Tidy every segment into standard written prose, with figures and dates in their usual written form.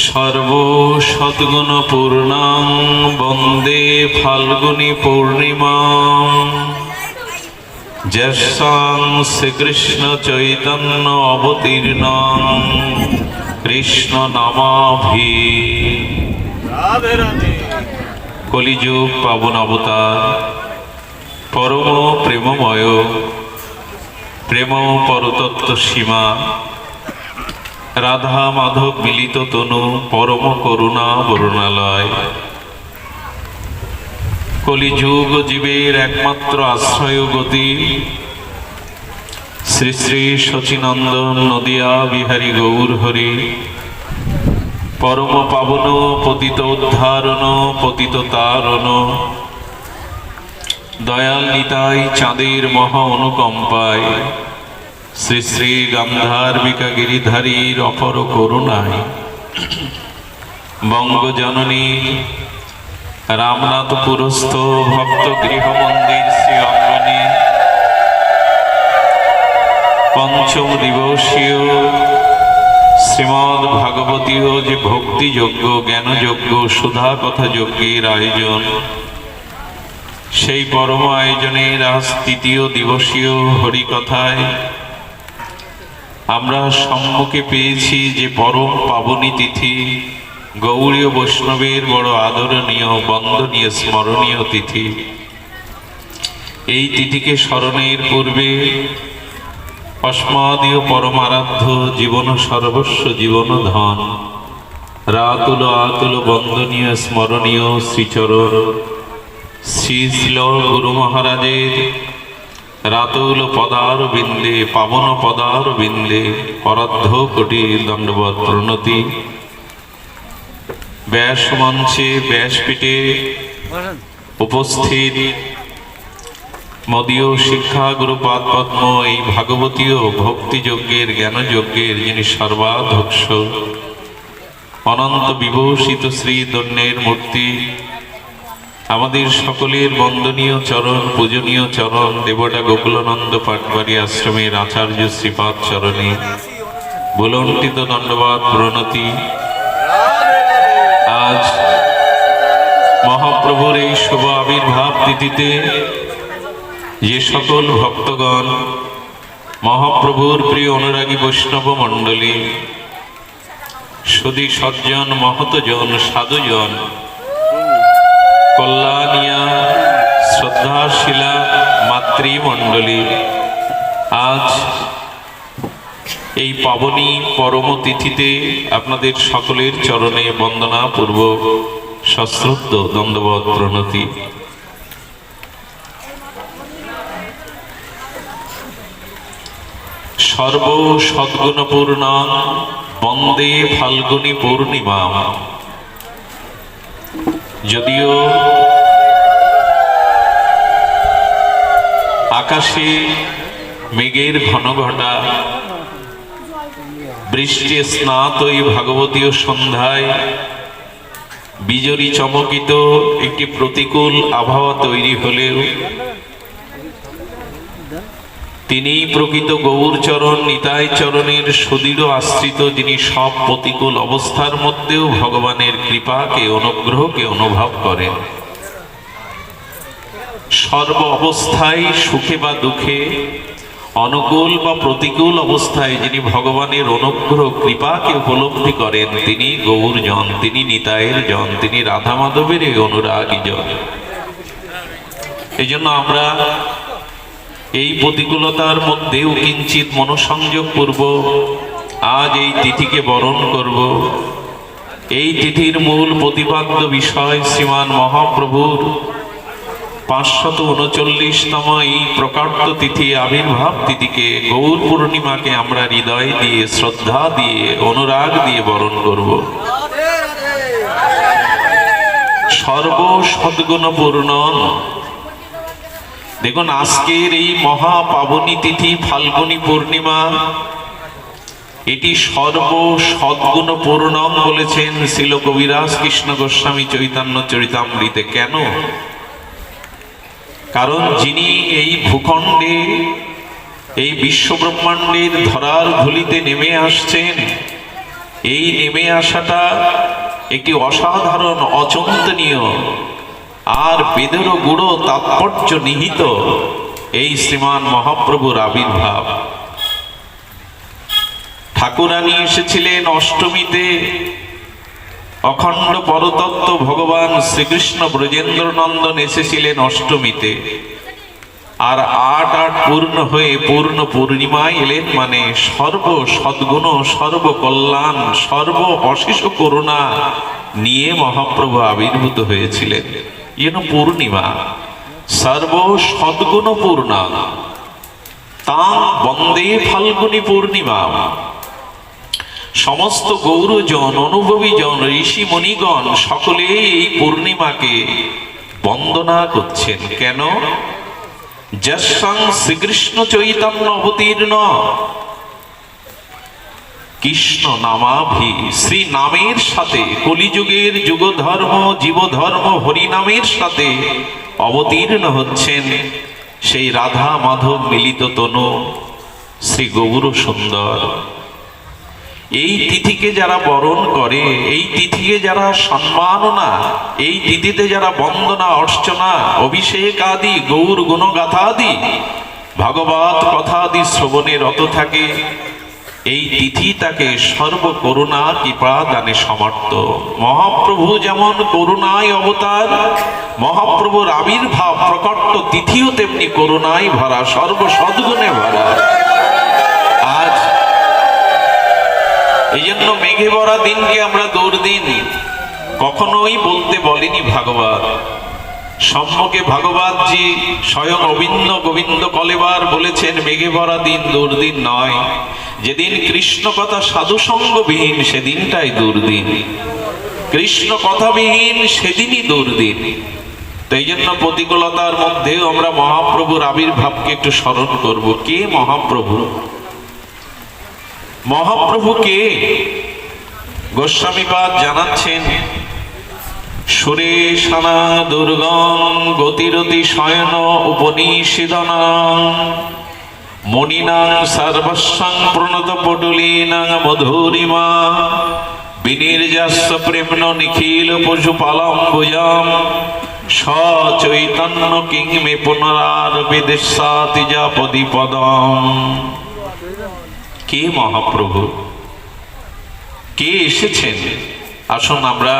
সর্বসদ্গুণপূর্ণাং বন্দে ফাল্গুনী পূর্ণিমাং জ্যেষ্ঠাং শ্রীকৃষ্ণ চৈতন্য অবতীর্ণং কৃষ্ণ নামাভি। কলিযুগ পাবন অবতার পরম প্রেমময় প্রেম পরতত্ত্ব সীমা রাধা মাধব মিলিত তনু পরম করুণা বরুণালয়। কলিযুগ জীবের একমাত্র আশ্রয় গতি শ্রী শ্রী শচীনন্দন নদিয়া বিহারী গৌর হরি পরম পাবন পতিত উদ্ধারণ পতিত তারণ দয়াল নিতাই চাঁদের মহা অনুকম্পায় শ্রী শ্রী গান্ধার্বিকা গিরিধারীর অপর করুণায় বঙ্গজননী রামনাথপুরস্থ ভক্ত গৃহ মন্দির শ্রী অঙ্গনে পঞ্চম দিবসীয় শ্রীমদ্ ভাগবতীয় যে ভক্তিযজ্ঞ জ্ঞানযজ্ঞ সুধা কথা যজ্ঞের আয়োজন, সেই পরম আয়োজনের আজ তৃতীয় দিবসীয় হরিকথায় আমরা সম্মুখে পেয়েছি যে পরম পাবনী তিথি, গৌড়ীয় বৈষ্ণবের বড় আদরণীয় বন্দনীয় স্মরণীয় তিথি। এই তিথিকে স্মরণের পূর্বে অস্মাদীয় পরমারাধ্য জীবন সর্বস্ব জীবন ধন রাতুল আতুল বন্দনীয় স্মরণীয় শ্রীচরণ শ্রী শ্রীল গুরু মহারাজের রাতুল পদার বিন্দে পাবন পদার বিন্দে অরাধ্য কোটি দণ্ডবৎ প্রণতি। ব্যাস মঞ্চে ব্যাসপীঠে উপস্থিত মদীয় শিক্ষা গুরুপাদ পদ্ম এই ভাগবতীয় ভক্তিযজ্ঞের জ্ঞানযজ্ঞের যিনি সর্বাধ্যক্ষ অনন্ত বিভূষিত শ্রী দন্যের মূর্তি, আমাদের সকলের বন্দনীয় চরণ পূজনীয় চরণ দেবটা গোকুলানন্দ পাটবাড়ি আশ্রমের আচার্য শ্রীপাদ চরণে বুলণ্ঠিত দণ্ডবাদ প্রণতি। আজ মহাপ্রভুর এই শুভ আবির্ভাব তিথিতে যে সকল ভক্তগণ মহাপ্রভুর প্রিয় অনুরাগী বৈষ্ণব মণ্ডলী সুধী সজ্জন মহতজন সাধুজন কল্যাণিয়া শ্রদ্ধাশীলা মাতৃমণ্ডলী, আজ এই পাবনী পরম তিথিতে আপনাদের সকলের চরণে বন্দনা পূর্বক সশ্রদ্ধ দণ্ডবৎ প্রণতি। সর্ব সদ্গুণপূর্ণ বন্দে ফাল্গুনী পূর্ণিমা। যদিও আকাশে মেঘের ঘন ঘটা বৃষ্টি স্নাত এই ভাগবতীয় সন্ধ্যায় বিজলি চমকিত একটি প্রতিকূল আবহাওয়া তৈরি হলেও তিনি প্রকৃত গৌরচরণ নিতাই চরণের সুদৃঢ় আশ্রিত, যিনি সব প্রতিকূল অবস্থার মধ্যেও ভগবানের কৃপাকে অনুগ্রহকে অনুভব করেন। সর্ব অবস্থায় সুখে বা দুঃখে অনুকূল বা প্রতিকূল অবস্থায় যিনি ভগবানের অনুগ্রহ কৃপাকে উপলব্ধি করেন তিনি গৌরজন, তিনি নিতাইয়ের জন, তিনি রাধা মাধবের অনুরাগী জন। এই জন্য আমরা এই প্রতিকূলতার মধ্যেও কিঞ্চিত মনোসংযোগ পূর্ব আজ এই তিথিকে বরণ করব। এই তিথির মূল প্রতিপাদ্য বিষয় শ্রীমান মহাপ্রভুর 539তম এই প্রকার্ত তিথি আবির্ভাব তিথিকে গৌর পূর্ণিমাকে আমরা হৃদয় দিয়ে শ্রদ্ধা দিয়ে অনুরাগ দিয়ে বরণ করব। সর্ব সদ্গুণপূর্ণ। দেখুন, আজকের এই মহা পাবনী তিথি ফাল্গুনী পূর্ণিমা, এটি সর্ব সদ্গুণ পূর্ণম বলেছেন শ্রীল কবিরাজ কৃষ্ণ গোস্বামী চৈতন্য চরিতামৃতে। কেন? কারণ যিনি এই ভূখণ্ডে এই বিশ্ব ব্রহ্মাণ্ডের ধরার ধুলিতে নেমে আসছেন এই নেমে আসাটা একটি অসাধারণ, অচিন্তনীয় আর বেদেরও গুড়ো তাৎপর্য নিহিত এই শ্রীমান মহাপ্রভুর আবির্ভাব। ঠাকুরানী এসেছিলেন অষ্টমীতে, অখণ্ড পরতত্ত্ব ভগবান শ্রীকৃষ্ণ ব্রজেন্দ্র নন্দন এসেছিলেন অষ্টমীতে, আর ৮ পূর্ণ হয়ে পূর্ণ পূর্ণিমায় এলেন, মানে সর্ব সদ্গুণ, সর্ব কল্যাণ, সর্ব অশেষ করুণা নিয়ে মহাপ্রভু আবির্ভূত হয়েছিলেন। যেন পূর্ণিমা সর্ব সদ্গুণ পূর্ণা তাং বন্দে ফাল্গুনী পূর্ণিমা। সমস্ত গৌরজন, অনুভবী জন, ঋষি মুনিগণ সকলেই এই পূর্ণিমাকে বন্দনা করছেন। কেন? যস্যাং শ্রীকৃষ্ণ চৈতন্য অবতীর্ণ কৃষ্ণ নামাভি, শ্রী নামের সাথে কলিযুগের যুগধর্ম জীবধর্ম হরিনামের সাথে অবতীর্ণ হচ্ছেন সেই রাধা মাধব মিলিত তনু শ্রী গৌর সুন্দর। এই তিথিকে যারা বরণ করে, এই তিথিকে যারা সম্মাননা, এই তিথিতে যারা বন্দনা অর্চনা অভিষেক আদি গৌর গুণগাথাদি ভাগবত কথাদি শ্রবণে রত থাকে, এই তিথি তাকে সর্বকরুণা কৃপা দানে সমর্থ। মহাপ্রভু যেমন করুণায় অবতার, মহাপ্রভুর আবির্ভাব প্রকট তিথিও তেমনি করুণায় ভরা, সর্ব সদ্গুণে ভরা। আজ এই জন্য মেঘে ভরা দিনকে আমরা দুর্দিন কখনোই বলতে বলেনি ভাগবত। সম্মুখে ভাগবতজি স্বয়ং অবিন্দ গোবিন্দ কলেবার বলেছেন, মেঘে ভরা দিন দুর্দিন নয়, যেদিন কৃষ্ণ কথা সাধু সঙ্গবিহীন সেদিনটাই দুর্দিন, কৃষ্ণ কথাবিহীন সেদিনই দুর্দিন। তো এই জন্য প্রতিকূলতার মধ্যেও আমরা মহাপ্রভুর আবির্ভাবকে একটু স্মরণ করব। কে মহাপ্রভু? মহাপ্রভুকে গোস্বামীপাদ জানাচ্ছেন, সুরেশানা দুর্গম গতিরতি শয়ন উপনিষিদনাং মণিনাং সর্বস্বং প্রণত পটুলীনাং মধুরিমা বিনির্যাস্য প্রেম্ন নিখিল পশুপালম্বুজাম সচৈতন্য কিং মে পুনরার বিদেশাতি যাপদি পদম। কে মহাপ্রভু? কে এসেছেন? আসুন আমরা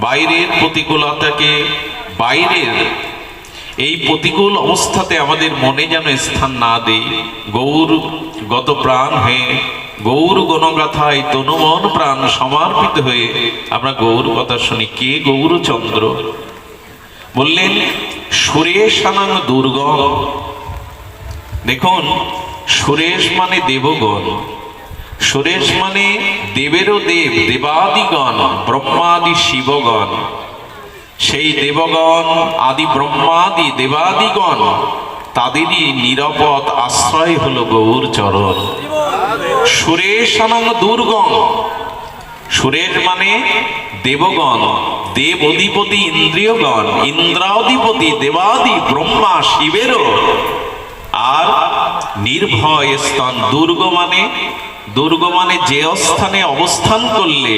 বাইরের প্রতিকূলতাকে, বাইরের এই প্রতিকূল অবস্থাতে আমাদের মনে যেন স্থান না দেই। গৌর গত প্রাণ হয়ে গৌর গণগাথায় তনুমন প্রাণ সমর্পিত হয়ে আমরা গৌর কথা শুনি। কে গৌরচন্দ্র? বললেন সুরেশানাং দুর্গম। দেখুন, সুরেশ মানে দেবগণ, সুরেশ মানে দেবেরও দেব, দেবাদিগণ, ব্রহ্মাদি শিবগণ। সেই দেবগণ আদি ব্রহ্মাদি দেবাদিগণ তাদেরই নিরাপদ আশ্রয় হলো গৌর চরণ। সুরেশানাং দুর্গম, সুরেশ মানে দেবগণ, দেব অধিপতি ইন্দ্রিয়গণ, ইন্দ্রাধিপতি দেবাদি ব্রহ্মা শিবেরও আর নির্ভয় স্থান। দুর্গ মানে যে স্থানে অবস্থান করলে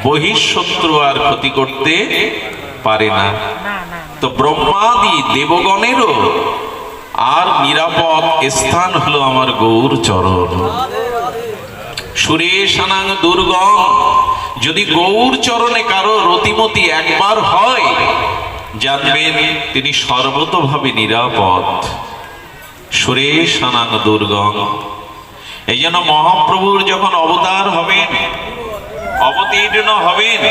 বহিঃশত্রু আর ক্ষতি করতে পারে না। তো ব্রহ্মাদি দেবগণেরও আর নিরাপদ স্থান হলো আমার গৌর চরণ। সুরেশানাং দুর্গম। যদি গৌর চরণে কারো রতিমতি একবার হয়, জানবেন তিনি সর্বতভাবে নিরাপদ। সুরেশানাং দুর্গম। এই জন্য মহাপ্রভুর যখন অবতার হবেন, অবতীর্ণ হবেন,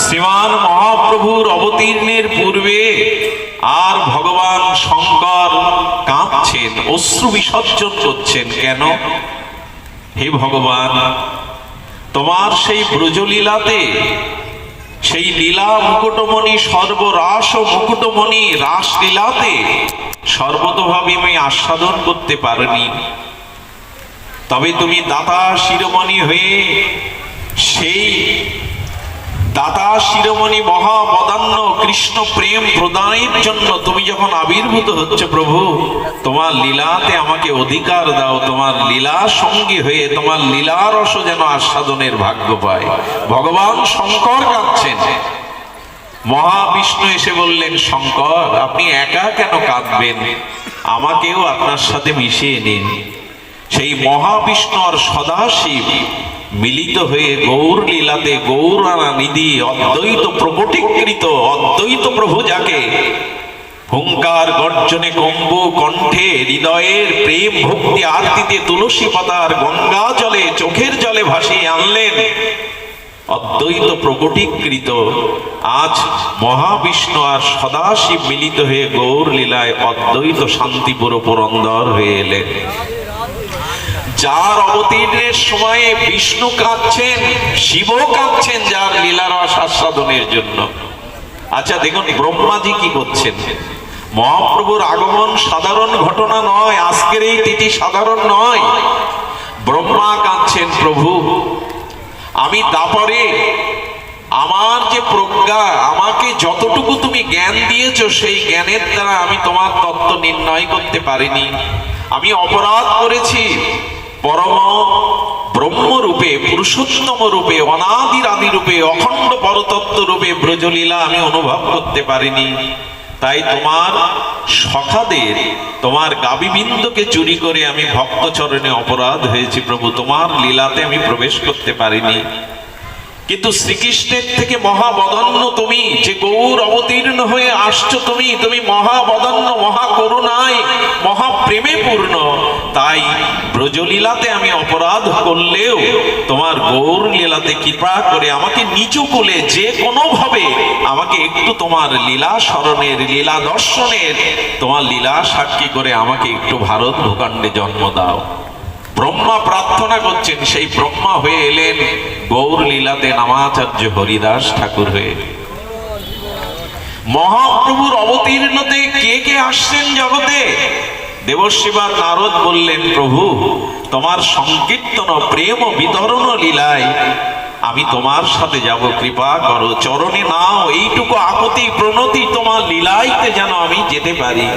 শ্রীমান মহাপ্রভুর অবতীর্ণের পূর্বে আর ভগবান শঙ্কর কাঁদছেন, অশ্রু বিসর্জন করছেন। কেন? হে ভগবান, তোমার সেই ব্রজলীলাতে, সেই লীলা মুকুটমণি সর্বরাস মুকুটমণি রাসলীলাতে সর্বতভাবে আমি আস্বাদন করতে পারিনি। তবে তুমি দাতা শিরোমণি হয়ে সেই দাতা শিরোমণি মহাবদান্য কৃষ্ণ প্রেম প্রদানের জন্য তুমি যখন আবির্ভূত হচ্ছে প্রভু, তোমার লীলাতে আমাকে অধিকার দাও, তোমার লীলা সঙ্গী হয়ে তোমার লীলা রস যেন আস্বাদনের ভাগ্য পায়। ভগবান শঙ্কর কাঁদছেন। মহাবিষ্ণু এসে বললেন, শঙ্কর আপনি একা কেন কাঁদবেন, আমাকেও আপনার সাথে মিশিয়ে নিন। সেই মহাবিষ্ণু আর সদাশিব মিলিত হয়ে গৌর লীলাতে গৌরানা নিধি অদ্বৈত প্রকটীকৃত অদ্বৈত প্রভু, যাকে হুঙ্কার গর্জনে কম্ব কণ্ঠে হৃদয়ের প্রেম ভক্তি আরতিতে তুলসী পাতার গঙ্গা জলে চোখের জলে ভাসিয়ে আনলেন, অদ্বৈত প্রকটীকৃত আজ মহাবিষ্ণু আর সদাশিব মিলিত হয়ে গৌর লীলায় অদ্বৈত শান্তিপুর পুরন্দর হয়ে এলেন। যার অবতীর্ণের সময়ে বিষ্ণু কাঁদছেন, শিব কাঁদছেন যার লীলারস আস্বাদনের জন্য। আচ্ছা দেখুন ব্রহ্মাজি কি করছেন। মহাপ্রভুর আগমন সাধারণ ঘটনা নয়, আজকের এই তিথি সাধারণ নয়। ব্রহ্মা কাঁদছেন, প্রভু আমি দাপরে আমার যে প্রজ্ঞা, আমাকে যতটুকু তুমি জ্ঞান দিয়েছো সেই জ্ঞানের দ্বারা আমি তোমার তত্ত্ব নির্ণয় করতে পারিনি। আমি অপরাধ করেছি। পরম ব্রহ্মরূপে পুরুষোত্তম রূপে অনাদির আদি রূপে অখণ্ড পরতত্ত্ব রূপে ব্রজলীলা আমি অনুভব করতে পারিনি। তাই তোমার সখাদের তোমার গাবিবৃন্দকে চুরি করে আমি ভক্ত চরণে অপরাধ হয়েছি প্রভু, তোমার লীলাতে আমি প্রবেশ করতে পারিনি। কিন্তু শ্রীকৃষ্ণের থেকে মহাবদান্য তুমি, যে গৌর অবতীর্ণ হয়ে আসছো তুমি, তুমি মহাবদান্য মহাকরুণায় মহাপ্রেমে পূর্ণ। তাই ব্রজলীলাতে আমি অপরাধ করলেও তোমার গৌর লীলাতে কৃপা করে আমাকে নিচু কুলে যে কোনো ভাবে আমাকে একটু তোমার লীলা স্মরণের লীলা দর্শনের তোমার লীলা সাক্ষী করে আমাকে একটু ভারত ভূখণ্ডে জন্ম দাও। ব্রহ্মা প্রার্থনা করছেন, সেই ব্রহ্মা হয়ে এলেন গৌর লীলাতে নামাচার্য হরিদাস ঠাকুর হয়ে। মহাপ্রভুর অবতীর্ণতে কে কে আসছেন জগতে। দেবশিবার নারদ বললেন, প্রভু তোমার সংকীর্তন প্রেম বিতরণ লীলায় আমি তোমার সাথে যাব, কৃপা করো, চরণে নাও এইটুকু আকুতি প্রণতি তোমার লীলাইতে যেন আমি যেতে পারি।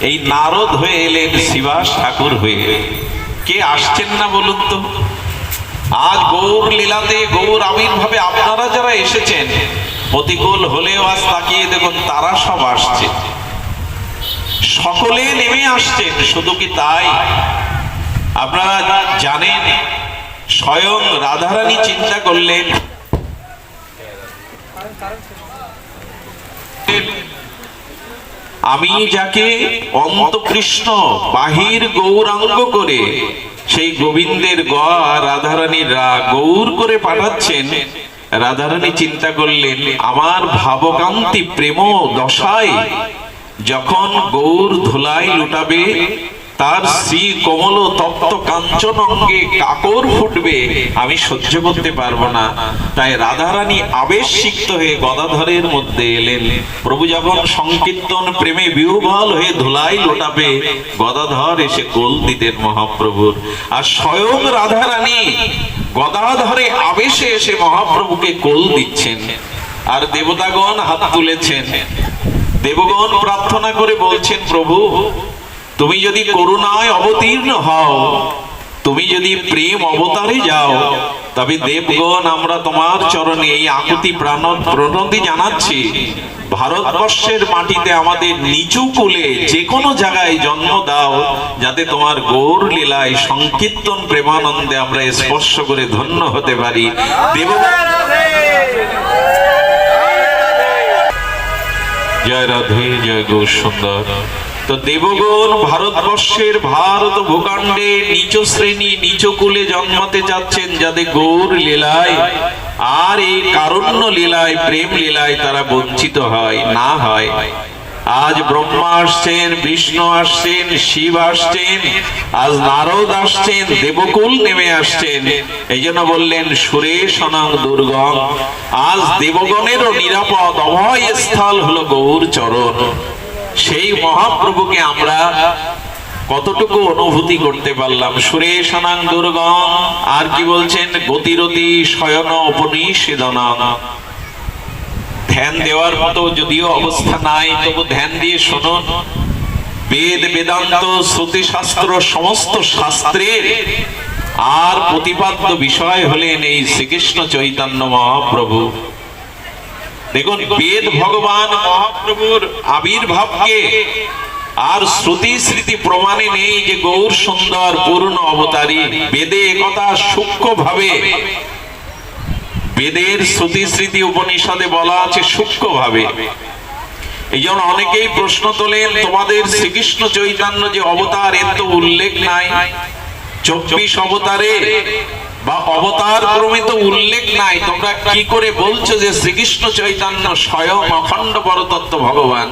এই নারদ হয়ে এলেন শিবাস ঠাকুর হয়ে। কে আসছেন না বলুন তো। আজ গৌর লীলাতে গৌর আবির্ভাবে আপনারা যারা এসেছেন, প্রতিকূল হলেও আজ তাকিয়ে দেখুন তারা সব আসছে, সকলে নেমে আসছেন। শুধু কি তাই, আপনারা জানেন স্বয়ং রাধারানী চিন্তা করলেন, আমি যাকে অন্তকৃষ্ণ বাহির গৌরাঙ্গ করে সেই গোবিন্দের গা রাধারানীর গৌর করে পাঠাচ্ছেন। রাধারানী চিন্তা করলেন, আমার ভাবকান্তি প্রেম দশায় যখন গৌর ধুলাই লুটাবে, তার শ্রী কমল তপ্ত কাঞ্চন অঙ্গে কাকর ফুটবে, আমি সহ্য করতে পারবো না। তাই রাধারানী আবেশিক্ত হয়ে গদাধরের মধ্যে এলেন। প্রভু যখন সংকীর্তন প্রেমে বিহ্বল হয়ে ধুলাই লোটাবে, গদাধর এসে কোল দিতেন মহাপ্রভুর। আর স্বয়ং রাধারানী গদাধরে আবেশে এসে মহাপ্রভুকে কোল দিচ্ছেন। আর দেবতাগণ হাত তুলেছেন। দেবগণ প্রার্থনা করে বলছেন, প্রভু তুমি যদি করুণায় অবতীর্ণ হও, তুমি যদি প্রেম অবতারে যাও, তবে দেবগণ আমরা তোমার চরণে এই আকুতি প্রণতি জানাচ্ছি। ভারতবর্ষের মাটিতে আমাদের নিচু কুলে যে কোনো জায়গায় জন্ম দাও, যাতে তোমার গৌর লীলায় সংকীর্তন প্রেমানন্দে আমরা স্পর্শ করে ধন্য হতে পারি। জয় রাধে, জয় গৌর সুন্দর। তো দেবগণ ভারতবর্ষের ভারত ভূখণ্ডে নিচ শ্রেণী নিচ কুলে জন্মাতে যাচ্ছেন, যাতে গৌর লীলায় আর এই কারুণ্য লীলায় প্রেম লীলায় তারা বঞ্চিত হয় না হয়। আজ ব্রহ্মা আসছেন, বিষ্ণু আসছেন, শিব আসছেন, আজ নারদ আসছেন, দেবকুল নেমে আসছেন। এই জন্য বললেন সুরেশনং দুর্গম। আজ দেবগণেরও নিরাপদ অভয় স্থল হলো গৌর চরণ। সেই মহাপ্রভুকে আমরা কতটুকু অনুভূতি করতে পারলাম। সুরেশনং দুর্গম। আর কি বলছেন, গতিরতি শয়ন উপনিষেদনং। ধ্যান দেওয়ার মতো যদিও অবস্থা নাই, তবু ধ্যান দিয়ে শুনুন। বেদ বেদান্ত শ্রুতি শাস্ত্র সমস্ত শাস্ত্রের আর প্রতিপাদ্য বিষয় হলেন এই শ্রীকৃষ্ণ চৈতন্য মহাপ্রভু। দেখুন, বেদ ভগবান মহাপ্রভুর আবির্ভাবকে আর শ্রুতি স্মৃতি প্রমাণে নেই যে গৌর সুন্দর পূর্ণ অবতারী। বেদে একথা সূক্ষ্ম ভাবে, বেদের শ্রুতি স্মৃতি উপনিষদে বলা আছে সূক্ষ্ম ভাবে। এই জন্য অনেকেই প্রশ্ন তোলেন, তোমাদের শ্রীকৃষ্ণ চৈতন্য যে অবতার, এর তো উল্লেখ নাই। 24 অবতারে বা অবতার ক্রমে তো উল্লেখ নাই, তোমরা কি করে বলছো যে শ্রীকৃষ্ণ চৈতন্য স্বয়ং অখণ্ড পরতত্ত্ব ভগবান?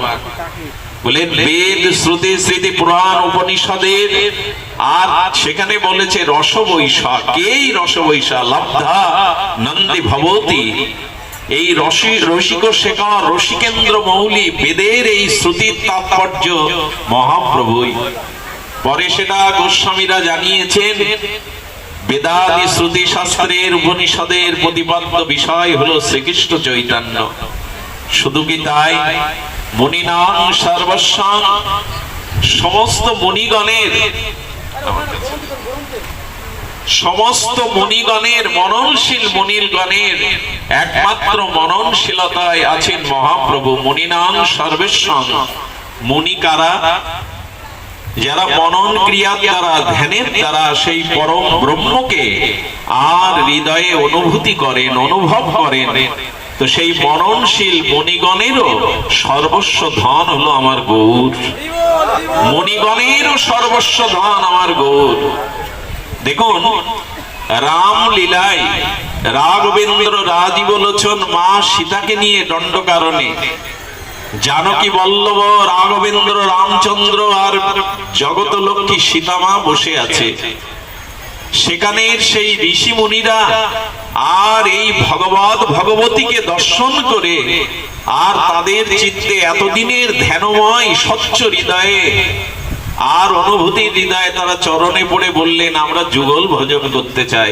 বলেন, বেদ শ্রুতি স্মৃতি পুরাণ উপনিষদের আর সেখানে বলেছে রসবৈষা। কেই রসবৈষা? লব্ধা নন্দী ভবতি। এই রসিক শেখর রসিকেন্দ্র মৌলি বেদের এই শ্রুতির তাৎপর্য মহাপ্রভুই। পরে সেটা গোস্বামীরা জানিয়েছেন, বেদাদি শ্রুতি শাস্ত্রের উপনিষদের প্রতিপাদ্য বিষয় হলো শ্রীকৃষ্ণ চৈতন্য। শুধু কি তাই? মুনিনাং সর্বস্বাং, সমস্ত মুনিগণের মননশীল মুনিগণের একমাত্র মননশীলতায় আছেন মহাপ্রভু। মুনিনাং সর্বেস্বাং, মুনি কারা? যারা মনন ক্রিয়ার দ্বারা, ধ্যানের দ্বারা সেই পরম ব্রহ্মকে আর হৃদয়ে অনুভূতি করেন, অনুভব করেন। তো সেই মননশীল মণিগণেরও সর্বস্ব ধন হলো আমার গৌর। মণিগণেরও সর্বস্ব ধন আমার গৌর। দেখুন, রাম লীলায় রাঘবেন্দ্র রাজীব লোচন মা সীতাকে নিয়ে দণ্ডকারণে জানকী বল্লভ রাঘবেন্দ্র রামচন্দ্র আর জগত লক্ষ্মী সীতামা বসে আছে। সেখানের সেই ঋষি মুনিরা আর এই ভগবত ভগবতীকে দর্শন করে আর তাদের চিত্তে এতদিনের ধ্যানময় স্বচ্ছ হৃদয়ে আর অনুভূতির হৃদয়ে তারা চরণে পড়ে বললেন, আমরা যুগল ভজন করতে চাই।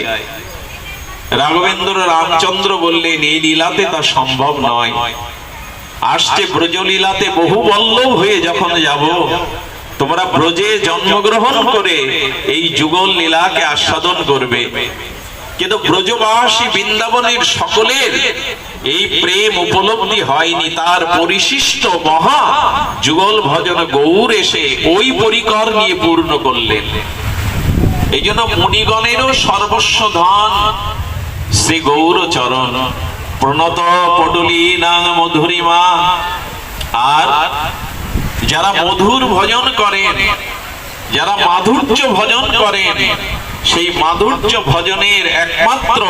রাঘবেন্দ্র রামচন্দ্র বললেন, এই লীলাতে তা সম্ভব নয়। আসছে ব্রজলীলাতে বহু বল্লভ হয়ে যখন যাব, তোমরা ব্রজে জন্মগ্রহণ করে এই যুগল লীলাকে আস্বাদন করবে। কিন্তু ব্রজবাসী বৃন্দাবনের সকলের এই প্রেম উপলব্ধি হয়নি। তার পরিশিষ্ট মহা যুগল ভজন গৌর এসে ওই পরিকর নিয়ে পূর্ণ করলেন। এই জন্য মুনিগণেরও সর্বস্ব ধন শ্রী গৌর চরণ। প্রণত পটলীনাং মধুরিমা। আর যারা মধুর ভজন করেন, যারা মাধুর্য ভজন করেন, সেই মাধুর্য ভজনের একমাত্র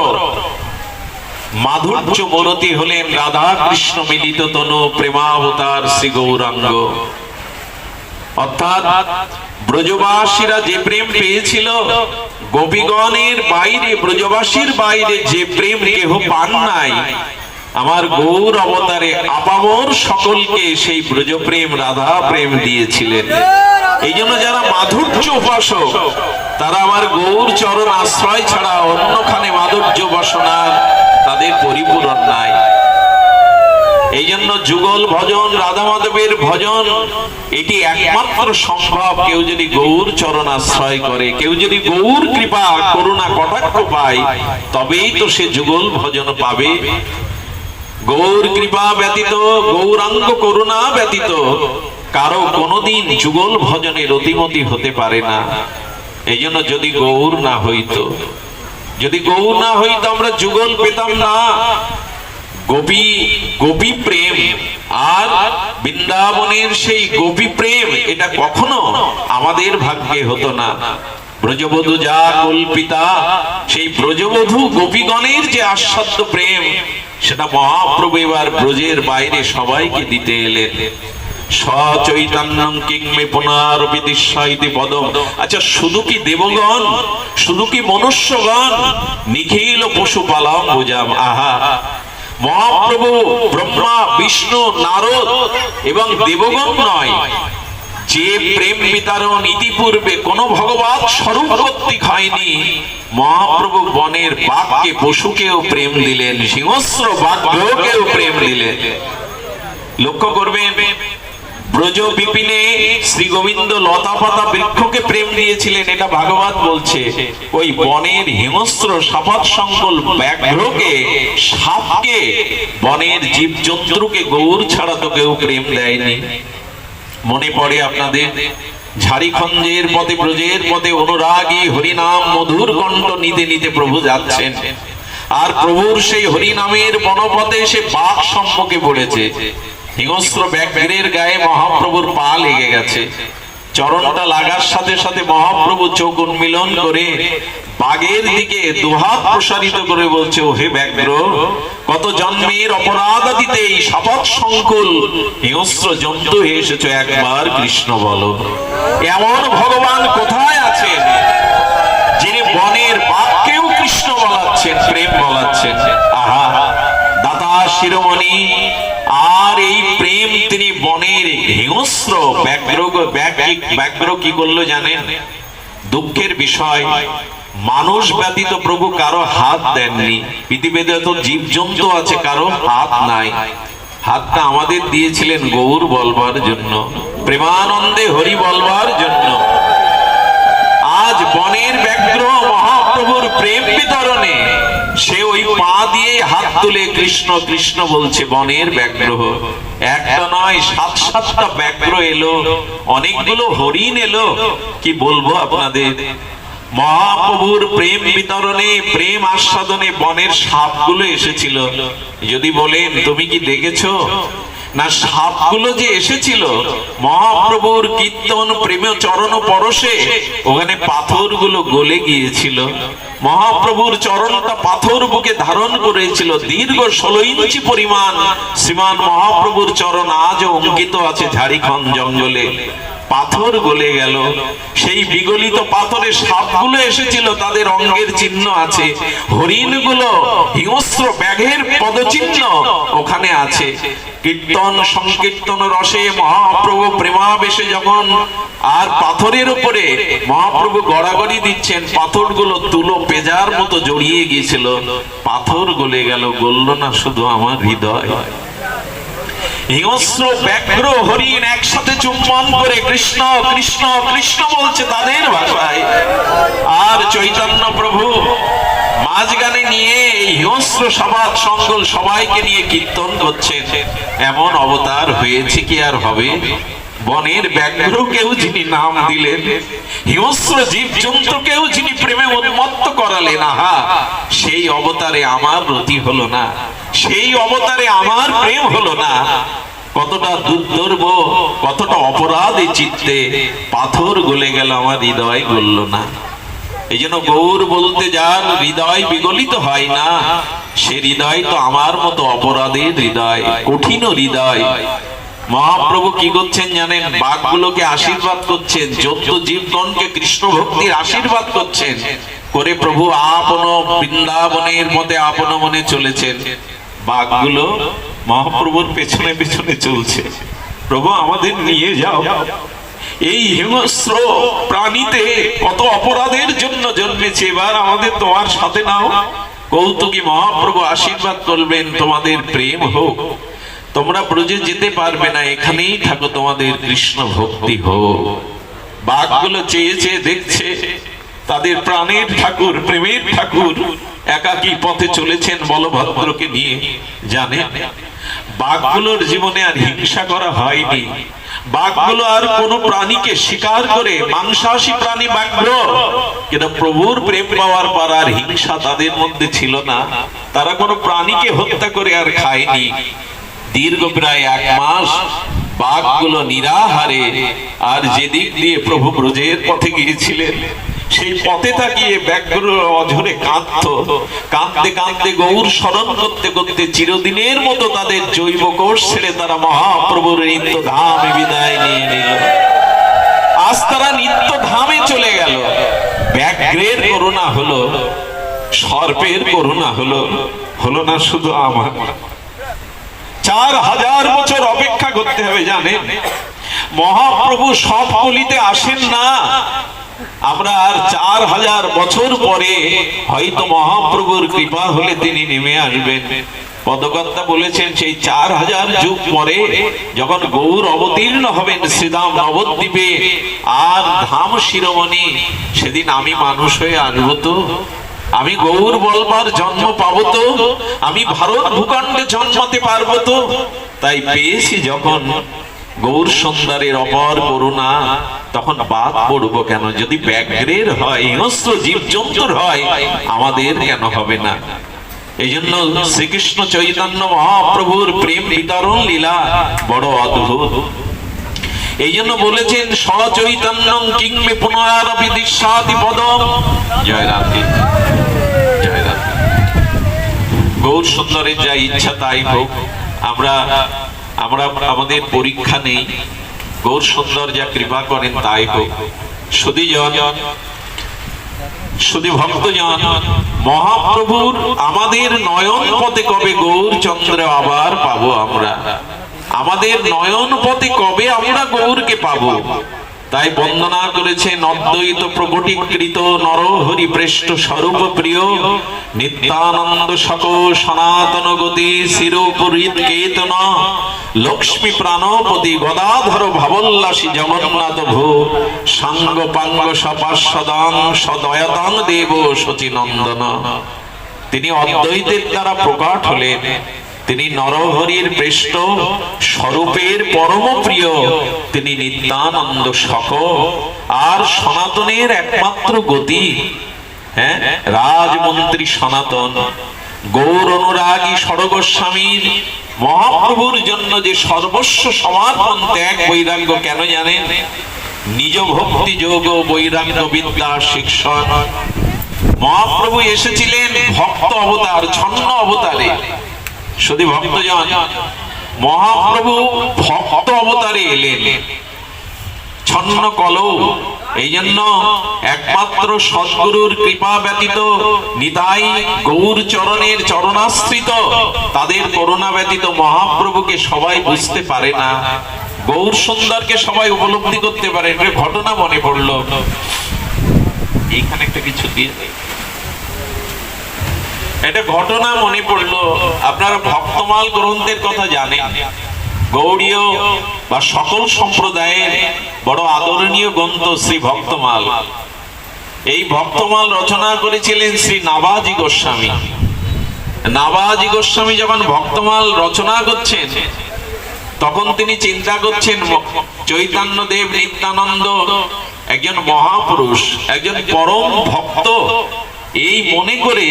মাধুর্য মূরতি হলেন রাধা কৃষ্ণ মিলিত তনু প্রেমাবতার শ্রী গৌরাঙ্গ। অর্থাৎ ব্রজবাসীরা যে প্রেম পেয়েছিল, গোপীগণের বাইরে, ব্রজবাসীর বাইরে যে প্রেম কেহ পান নাই, আমার গৌর অবতারে আপামর সকলকে সেই ব্রজ প্রেম রাধা প্রেম দিয়েছিলেন। এই জন্য যারা মাধুর্য উপাসক, তারা আমার গৌর চরণ আশ্রয় ছাড়া অন্যখানে মাধুর্য বাসনার তাদের পরিপূরণ নাই। এই জন্য যুগল ভজন, রাধা মাধবের ভজন, এটি একমাত্র সম্ভব কেউ যদি গৌর চরণ আশ্রয় করে, কেউ যদি গৌর কৃপা করুণা কটাক্ষ পায়, তবেই তো সে যুগল ভজন পাবে। গৌর কৃপা ব্যতীত, গৌরাঙ্গ করুণা ব্যতীত কারো কোনোদিন যুগল ভজনের অতিমতি হতে পারে না। এই জন্য যদি গৌর না হইতো, যদি গৌর না হইতো আমরা যুগল পেতাম না। গোপী প্রেম আর বৃন্দাবনের সেই গোপী প্রেম, এটা কখনো আমাদের ভাগ্যে হতো না। ব্রজবধূ যা কল্পিতা, সেই ব্রজবধূ গোপীগণের যে আস্বাদ্য প্রেম, সেটা মহাপ্রভু এবার ব্রজের বাইরে সবাইকে দিতে এলেন। সচৈতন্যং কিংমে পুনর্বিদিশাইতি পদম। আচ্ছা, শুধু কি দেবগণ, শুধু কি মনুষ্যগণ, নিখিল পশুপালং বুঝাম। আহা, মহাপ্রভু ব্রহ্মা বিষ্ণু নারদ এবং দেবগণ নয়, যে প্রেম বিতরণ ইতিপূর্বে কোন ভগবত স্বরূপ কর্তৃক হয়নি। মহাপ্রভু বনের বাঘকে, পশুকেও প্রেম দিলেন, সিংহস্র বাঘকেও প্রেম দিলেন। লক্ষ্য করবেন, ব্রজ বিপিনে শ্রী গোবিন্দ লতা পাতা বৃক্ষকে প্রেম দিয়েছিলেন, এটা ভাগবত বলছে। ওই বনের হিংস্র সাপাত সংকুল ব্যাঘ্রকে, সাপকে, বনের জীবজন্তুকে গৌর ছাড়া তো কেউ প্রেম দেয়নি। মনে পড়ে আপনাদের ঝাড়িখঞ্জের পথে, ব্রজের পথে অনুরাগী হরিনাম মধুর কণ্ঠ নিতে নিতে প্রভু যাচ্ছেন, আর প্রভুর সেই হরিনামের বনপথে সে বাঘ সম্মুখে পড়েছে। হিংস্র ব্যাঘ্রের গায়ে মহাপ্রভুর পা লেগে গেছে। চরণটা লাগার সাথে সাথে মহাপ্রভু চোখ উন্মিলন করে বাঘের দিকে দুহাত প্রসারিত করে বলছে, ও হে ব্যাঘ্র, কত জন্মের অপরাধ দিতে এই শপথ সংকুল হিংস্র জন্তু হয়ে এসেছো, একবার কৃষ্ণ বলো। এমন ভগবান কোথায় আছেন যিনি বনের বাঘকেও কৃষ্ণ বলাচ্ছেন, প্রেম বলাচ্ছেন? আহা, দাতা শিরোমণি, আর এই প্রেম তিনি বনের হিংস্র ব্যাঘ্র কি করলো জানেন? দুঃখের বিষয়, মানুষ ব্যতীত প্রভু কারো হাত দেননি। পৃথিবীতে তো জীবজন্তু আছে, কারো হাত নাই। হাতটা আমাদের দিয়েছিলেন গৌর বলবার জন্য, প্রেমানন্দে হরি বলবার জন্য। আজ বনের ব্যাঘ্র মহাপ্রভুর প্রেম বিতরণে সে ওই পা দিয়ে হাত তুলে কৃষ্ণ কৃষ্ণ বলছে। বনের ব্যাঘ্র একটা নয়, 7-7টা ব্যাঘ্র এলো, অনেকগুলো হরিণ এলো। কি বলবো আপনাদের, মহাপ্রভুর প্রেম বিতরণে, প্রেম আস্বাদনে বনের সাপগুলো এসেছিল। যদি বলেন তুমি কি দেখেছো? না, সাপগুলো যে এসেছিল মহাপ্রভুর কীর্তন প্রেমে চরণ পরশে, ওখানে পাথরগুলো গলে গিয়েছিল। মহাপ্রভুর চরণটা পাথর বুকে ধারণ করেছিল। দীর্ঘ 16 ইঞ্চি পরিমাণ শ্রীমান মহাপ্রভুর চরণ আজও অঙ্কিত আছে ঝাড়িখঞ্জ জঙ্গলে। পাথর গলে গেল, সেই বিগলিত পাথরে সাপগুলো এসেছিল, তাদের অঙ্গের চিহ্ন আছে। হরিণগুলো, হিংস্র ব্যাঘের পদচিহ্ন ওখানে আছে। কীর্তন সংকীর্তন রসে মহাপ্রভু প্রেমাবেশে যখন আর পাথরের উপরে মহাপ্রভু গড়াগড়ি দিচ্ছেন, পাথরগুলো তুলো পেজার মতো জড়িয়ে গিয়েছিল। পাথর গলে গেল, গলল না শুধু আমার হৃদয়। হিংস্র ব্যাঘ্র হরিণ একসাথে চুম্বন করে কৃষ্ণ কৃষ্ণ কৃষ্ণ বলছে তাদের ভাষায়। আর চৈতন্য প্রভু মাঝখানে নিয়ে এই হিংস্র সমাজ সংকুল সবাইকে নিয়ে কীর্তন করছেন। এমন অবতার হয়েছে কি আর হবে? বনের ব্যাঘ্রকেও যিনি নাম দিলেন, হিংস্র জীব জন্তুকেও যিনি প্রেমে উন্মত্ত করালেন, আহা, সেই অবতারে আমার রতি হলো না, সেই অবতারে আমার প্রেম হলো না। কতটা দুর্দর্ভ, কতটা অপরাধী চিত্তে পাথর গলে গেল, আমার হৃদয় গলল না। এই জন্য গৌর বলতে যার হৃদয় বিগলিত হয় না, সে হৃদয় তো আমার মতো অপরাধের হৃদয়, কঠিন হৃদয়। মহাপ্রভু কি করছেন জানেন? বাঘগুলোকে আশীর্বাদ করছেন, যত জীবগণকে কৃষ্ণ ভক্তির আশীর্বাদ করছেন করে প্রভু আপন বৃন্দাবনের মধ্যে আপন মনে চলেছেন। বাঘগুলো মহাপ্রভুর পেছনে পেছনে চলছে, প্রভু আমাদের নিয়ে যাও, এই হিংস্র প্রাণীতে কত অপরাধের জন্য জন্মেছে, এবার আমাদের তোমার সাথে নাও। কৌতুকী মহাপ্রভু আশীর্বাদ করবেন, তোমাদের প্রেম হোক, তোমরা ব্রজে যেতে পারবে না, এখানেই থাকো, তোমাদের কৃষ্ণ ভক্তি হোক। বাঘগুলো চেয়ে চেয়ে দেখছে, তাদের প্রাণের ঠাকুর, প্রেমের ঠাকুর একাকী পথে চলেছেন বলভদ্রকে নিয়ে। জানে বাঘগুলোর জীবনে আর হিংসা করা হয়নি, বাঘগুলো আর কোন প্রাণীকে শিকার করে, মাংসাশী প্রাণী ব্যাঘ্র, কিন্তু প্রভুর প্রেম পাওয়ার পর আর হিংসা তাদের মধ্যে ছিল না। তারা কোনো প্রাণীকে হত্যা করে আর খায়নি। দীর্ঘ প্রায় 1 মাস বাঘগুলো নিরাহারে, আর যেদিক দিয়ে প্রভু ব্রজের পথে গিয়েছিলেন সেই পথে তাকিয়ে ব্যাঘ্র অঝরে কাঁদতো। কাঁদতে কাঁদতে গৌর স্মরণ করতে করতে চিরদিনের মতো তাদের জৈব কোষ ছেড়ে তারা মহাপ্রভুর নিত্য ধামে বিদায় নিয়ে নিল। আজ তারা নিত্য ধামে চলে গেল। ব্যাঘ্রের করুণা হলো, সর্পের করুণা হলো, হলো না শুধু আমার। 4000 বছর অপেক্ষা করতে হবে জানেন? মহাপ্রভু সব কলিতে আসেন না। আমরা আর 4000 বছর পরে হয়তো মহাপ্রভুর কৃপা হলে তিনি নেমে আসবেন। পদকর্তা বলেছেন সেই 4000 যুগ পরে যখন গৌর অবতীর্ণ হবেন শ্রীধাম নবদ্বীপে আর ধাম শিরোমণি, সেদিন আমি মানুষ হয়ে আসবো তো, আমি গৌর বলবার জন্ম পাবো তো, আমি ভারত ভূখণ্ডে জন্মাতে পারবো তো। তাই পেয়েছি যখন গৌর সুন্দরের অপার করুণা, তখন বাদ পড়বো কেন? যদি ব্যাঘ্রের হয়, হিংস্র জীবজন্তুর হয়, আমাদের কেন হবে না? এই জন্য শ্রীকৃষ্ণ চৈতন্য মহাপ্রভুর প্রেম বিতরণ লীলা বড় অদ্ভুত। এই জন্য বলেছেন সচৈতন্যং কিংমে পুনরারপি দৃশ্যাতি পদম। জয় রাধে, জয় রাধে। গৌর সুন্দরের যা ইচ্ছা তাই হোক। আমরা আমাদের পরীক্ষা নেই, গৌর সুন্দর যা কৃপা করেন তাই হোক। শুধু ভক্তজন, মহাপ্রভুর আমাদের নয়ন পথে কবে গৌর চন্দ্র আবার পাবো আমরা? আমাদের নয়ন পথে কবে আমরা গৌরকে পাবো? তাই বন্দনা করেছেন অদ্বৈত প্রকটীকৃত নরহরি পৃষ্ঠ স্বরূপ প্রিয় নিত্যানন্দ সক সনাতন গতি শিরোপরিত কেতন লক্ষ্মী প্রাণপতি গদাধর ভাবল্লাসী জগন্নাথ ভূ সাঙ্গ পাঙ্গ সপার্ষদাং সদয়তাং দেব শচীনন্দন। তিনি অদ্বৈতের দ্বারা প্রকট হলেন, তিনি নরহরির পৃষ্ঠ স্বরূপের পরম প্রিয়, তিনি নিত্যানন্দ সখ আর সনাতনের একমাত্র গতি। হ্যাঁ, রাজমন্ত্রী সনাতন গৌর অনুরাগী ষড়গোস্বামীর মহাপ্রভুর জন্য যে সর্বস্ব সমর্পণ ত্যাগ বৈরাগ্য, কেন জানেন? নিজ ভক্তি যোগ বৈরাগ্য বিদ্যা শিক্ষণ। মহাপ্রভু এসেছিলেন ভক্ত অবতার, ছন্ন অবতারে। শুধু ভক্তজন, মহাপ্রভু ভক্ত অবতারে এলেন, ছন্ন কলৌ। এই জন্য একমাত্র সদ্গুরুর কৃপা ব্যতীত, নিতাই গৌর চরণের চরণাশ্রিত তাদের করুণা ব্যতীত মহাপ্রভুকে সবাই বুঝতে পারে না, গৌর সুন্দরকে সবাই উপলব্ধি করতে পারে। ঘটনা মনে পড়লো, এইখানে একটা কিছু দিয়ে, এটা ঘটনা মনে পড়লো। আপনারা ভক্তমাল গ্রন্থের কথা জানেন, গৌড়ীয় বা সকল সম্প্রদায়ের বড় আদরণীয় গ্রন্থ শ্রী ভক্তমাল। এই ভক্তমাল রচনা করেছিলেন শ্রী নাবাজি গোস্বামী। নাবাজি গোস্বামী যখন ভক্তমাল রচনা করছেন, তখন তিনি চিন্তা করছেন চৈতন্য দেব নিত্যানন্দ একজন মহাপুরুষ, একজন পরম ভক্ত, এই মনে করে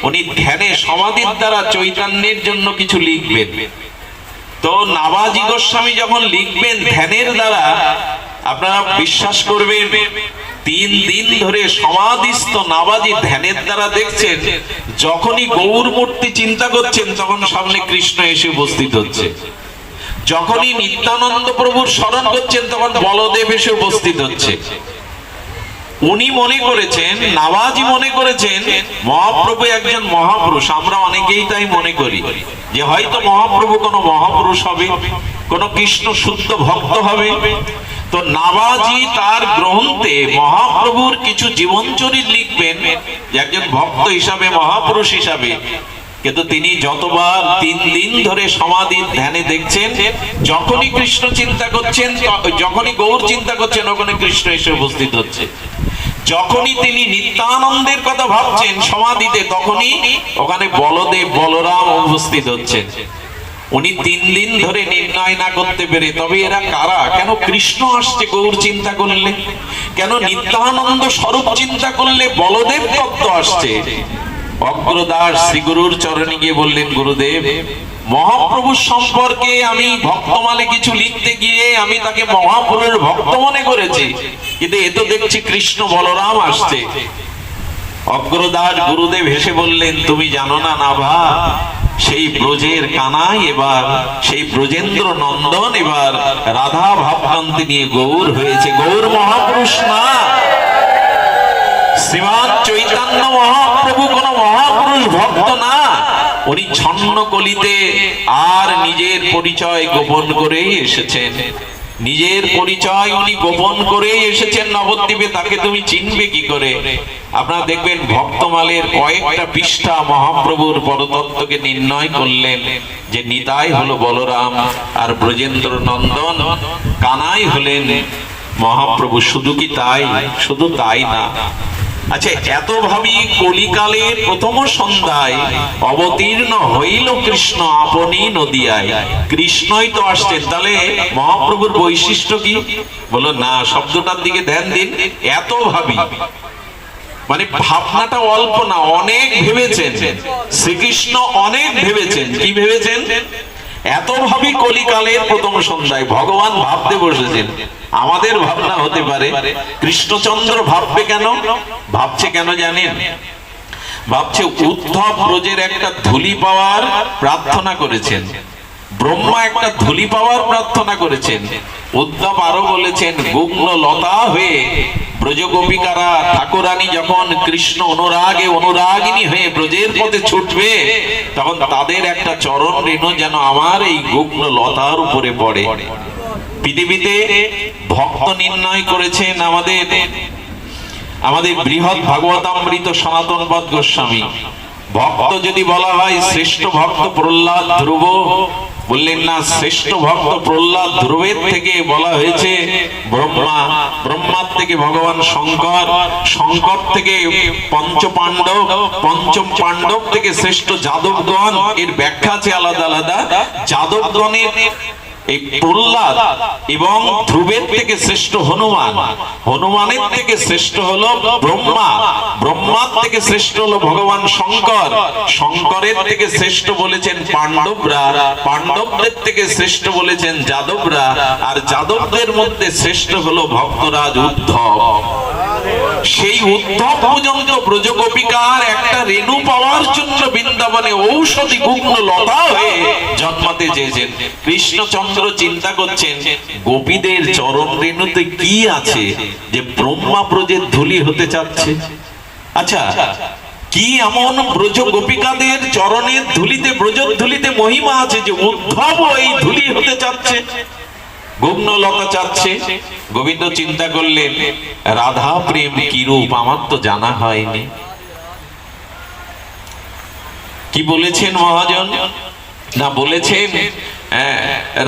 উনি ধ্যানে সমাধির দ্বারা চৈতন্যের জন্য কিছু লিখবেন। তো নাবাজি গোস্বামী যখন লিখবেন ধ্যানের দ্বারা, আপনারা বিশ্বাস করবেন 3 দিন ধরে সমাধিস্থ নাবাজি ধ্যানের দ্বারা দেখছেন, যখনই গৌর মূর্তি চিন্তা করছেন তখন সামনে কৃষ্ণ এসে উপস্থিত হচ্ছে, যখনই নিত্যানন্দ প্রভুর স্মরণ করছেন তখন বলদেব এসে উপস্থিত হচ্ছে। উনি মনে করেছেন, নাবাজি মনে করেছেন মহাপ্রভু একজন মহাপুরুষ। আমরা অনেকেই তাই মনে করি যে হয়তো মহাপ্রভু কোনো মহাপুরুষ হবে, কোন কৃষ্ণ শুদ্ধ ভক্ত হবে। তো নাবাজি তার গ্রন্থে মহাপ্রভুর কিছু জীবনচরিত লিখবেন একজন ভক্ত হিসাবে, মহাপুরুষ হিসাবে। কিন্তু তিনি যতবার 3 দিন ধরে সমাধির ধ্যানে দেখছেন, যখনই কৃষ্ণ চিন্তা করছেন, যখনই গৌর চিন্তা করছেন, ওখানে কৃষ্ণ এসে উপস্থিত হচ্ছে। যখনই তিনি নিত্যানন্দের কথা ভাবছেন সমাধিতে, তখনই ওখানে বলদেব বলরাম উপস্থিত হচ্ছেন। উনি 3 দিন ধরে নির্ণয় না করতে পেরে, তবে এরা কারা, কেন কৃষ্ণ আসছে গৌর চিন্তা করলে, কেন নিত্যানন্দ স্বরূপ চিন্তা করলে বলদেব তত্ত্ব আসছে। অগ্রদাস শ্রী গুরুর চরণে গিয়ে বললেন, গুরুদেব, মহাপ্রভুর সম্পর্কে আমি ভক্তমালে কিছু লিখতে গিয়ে আমি তাকে মহাপ্রভুর ভক্ত মনে করেছি, কিন্তু এ তো দেখছি কৃষ্ণ বলরাম আসছে। অগ্রদাস গুরুদেব হেসে বললেন, তুমি জানো না নাভা, সেই ব্রজের কানাই এবার, সেই ব্রজেন্দ্র নন্দন এবার রাধা ভাবকান্তি নিয়ে গৌর হয়েছে। গৌর মহাপুরুষ না, শ্রীমান চৈতন্য মহাপ্রভু কোন মহাপুরুষ ভক্ত না, উনি ছন্ন কলিতে আর নিজের পরিচয় গোপন করেই এসেছেন। নিজের পরিচয় উনি গোপন করে এসেছেন নবদ্বীপে, তাকে তুমি চিনবে কি করে? আপনারা দেখবেন ভক্তমালের কয়েকটা পৃষ্ঠা মহাপ্রভুর পরতত্ত্বকে নির্ণয় করলেন যে নিতাই হলো বলরাম আর ব্রজেন্দ্র নন্দন কানাই হলেন মহাপ্রভু। শুধু কি তাই? শুধু তাই না। আচ্ছা, এত ভাবি কলিকালের প্রথম সন্ধ্যায় অবতীর্ণ হইল কৃষ্ণ আপনি নদিয়ায়। কৃষ্ণই তো আসছেন, তাহলে মহাপ্রভুর বৈশিষ্ট্য কি? বলো না, শব্দটার দিকে ধ্যান দিন। এত ভাবি মানে ভাবনাটা অল্প না, অনেক ভেবেছেন শ্রীকৃষ্ণ, অনেক ভেবেছেন। কি ভেবেছেন? এত ভাবি কলিকালের প্রথম সন্ধ্যায় ভগবান ভাবতে বসেছেন। আমাদের ভাবনা হতে পারে, কৃষ্ণচন্দ্র ভাববে কেন? ভাবছে কেন জানেন? ভাবছে উদ্ধব ব্রজের একটা ধুলি পাওয়ার প্রার্থনা করেছেন, ব্রহ্মা একটা ধুলি পাওয়ার প্রার্থনা করেছেন। উদ্ধব আরো বলেছেন, গুগ্ন লতা হয়ে ব্রজগোপিকারা ঠাকুরানী যখন কৃষ্ণ অনুরাগে অনুরাগিনী হয়ে ব্রজের পথে ছুটবে, তখন তাদের একটা চরণ রেণু যেন আমার এই গুগ্ন লতার উপরে পড়ে। পৃথিবীতে ভক্ত নির্ণয় করেছেন আমাদের বৃহৎ ভাগবতামৃত সনাতন পদ গোস্বামী। ভক্ত যদি বলা হয় শ্রেষ্ঠ ভক্ত প্রহ্লাদ ধ্রুব, বললেন না, শ্রেষ্ঠ ভক্ত প্রহ্লাদ ধ্রুবের থেকে বলা হয়েছে ব্রহ্মা, ব্রহ্মার থেকে ভগবান শঙ্কর, শঙ্কর থেকে পঞ্চ পাণ্ডব, পঞ্চম পাণ্ডব থেকে শ্রেষ্ঠ যাদবগণ। এর ব্যাখ্যা আছে আলাদা আলাদা। যাদবগণের এই প্রহ্লাদ এবং ধ্রুবের থেকে শ্রেষ্ঠ হনুমান, হনুমানের থেকে শ্রেষ্ঠ হলো ব্রহ্মা, ব্রহ্মার থেকে শ্রেষ্ঠ হলো ভগবান শঙ্কর, শঙ্করের থেকে শ্রেষ্ঠ বলেছেন পাণ্ডবরা, পাণ্ডবদের থেকে শ্রেষ্ঠ বলেছেন যাদবরা, আর যাদবদের মধ্যে শ্রেষ্ঠ হলো ভক্তরাজ উদ্ধব। সেই উদ্ধব পর্যন্ত ব্রজগোপিকার একটা রেণু পাওয়ার জন্য বৃন্দাবনে ঔষধি গুগ্ন লতা হয়ে জন্মাতে চেয়েছেন। কৃষ্ণচন্দ্র চিন্তা করছেন গোপীদের চরণ রেণুতে কি আছে যে ব্রহ্মা ব্রজের ধুলি হতে চাচ্ছে। আচ্ছা, কি এমন ব্রজ গোপিকাদের চরণের ধুলিতে, ব্রজের ধুলিতে মহিমা আছে যে উদ্ধব এই ধুলি হতে চাচ্ছে, গুগ্নলতা চাচ্ছে? গোবিন্দ চিন্তা করলেন, রাধা প্রেম কি রূপ আমার তো জানা হয়নি। কি বলেছেন মহাজন? না, বলেছেন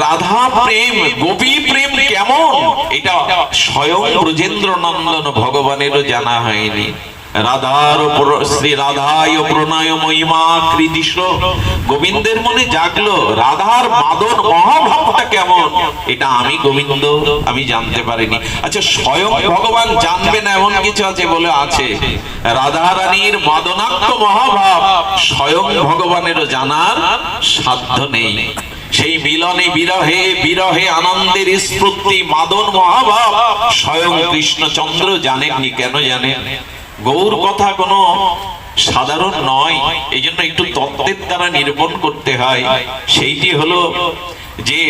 রাধা প্রেম, গোপী প্রেম কেমন এটা স্বয়ং ব্রজেন্দ্র নন্দন ভগবানেরও জানা হয়নি। রাধার শ্রী রাধায় প্রণয় মহিমা কৃতিশ, গোবিন্দের মনে জাগলো রাধার মাদন মহাভাবটা কেমন, এটা আমি গোবিন্দ আমি জানতে পারিনি। আচ্ছা, স্বয়ং ভগবান জানবে না এমন কিছু আছে? বলে আছে। রাধা রানীর মাদনাত্ম মহাভাব স্বয়ং ভগবানেরও জানার সাধ্য নেই। সেই মিলনে বিরহে, বিরহে আনন্দের স্ফূর্তি মাদন মহাভাব স্বয়ং কৃষ্ণচন্দ্র জানেননি। কেন জানেন? গৌর কথা কোনো সাধারণ নয়, এই জন্য একটু তত্ত্বের দ্বারা নিরূপণ করতে হয়। সেইটি হলো যে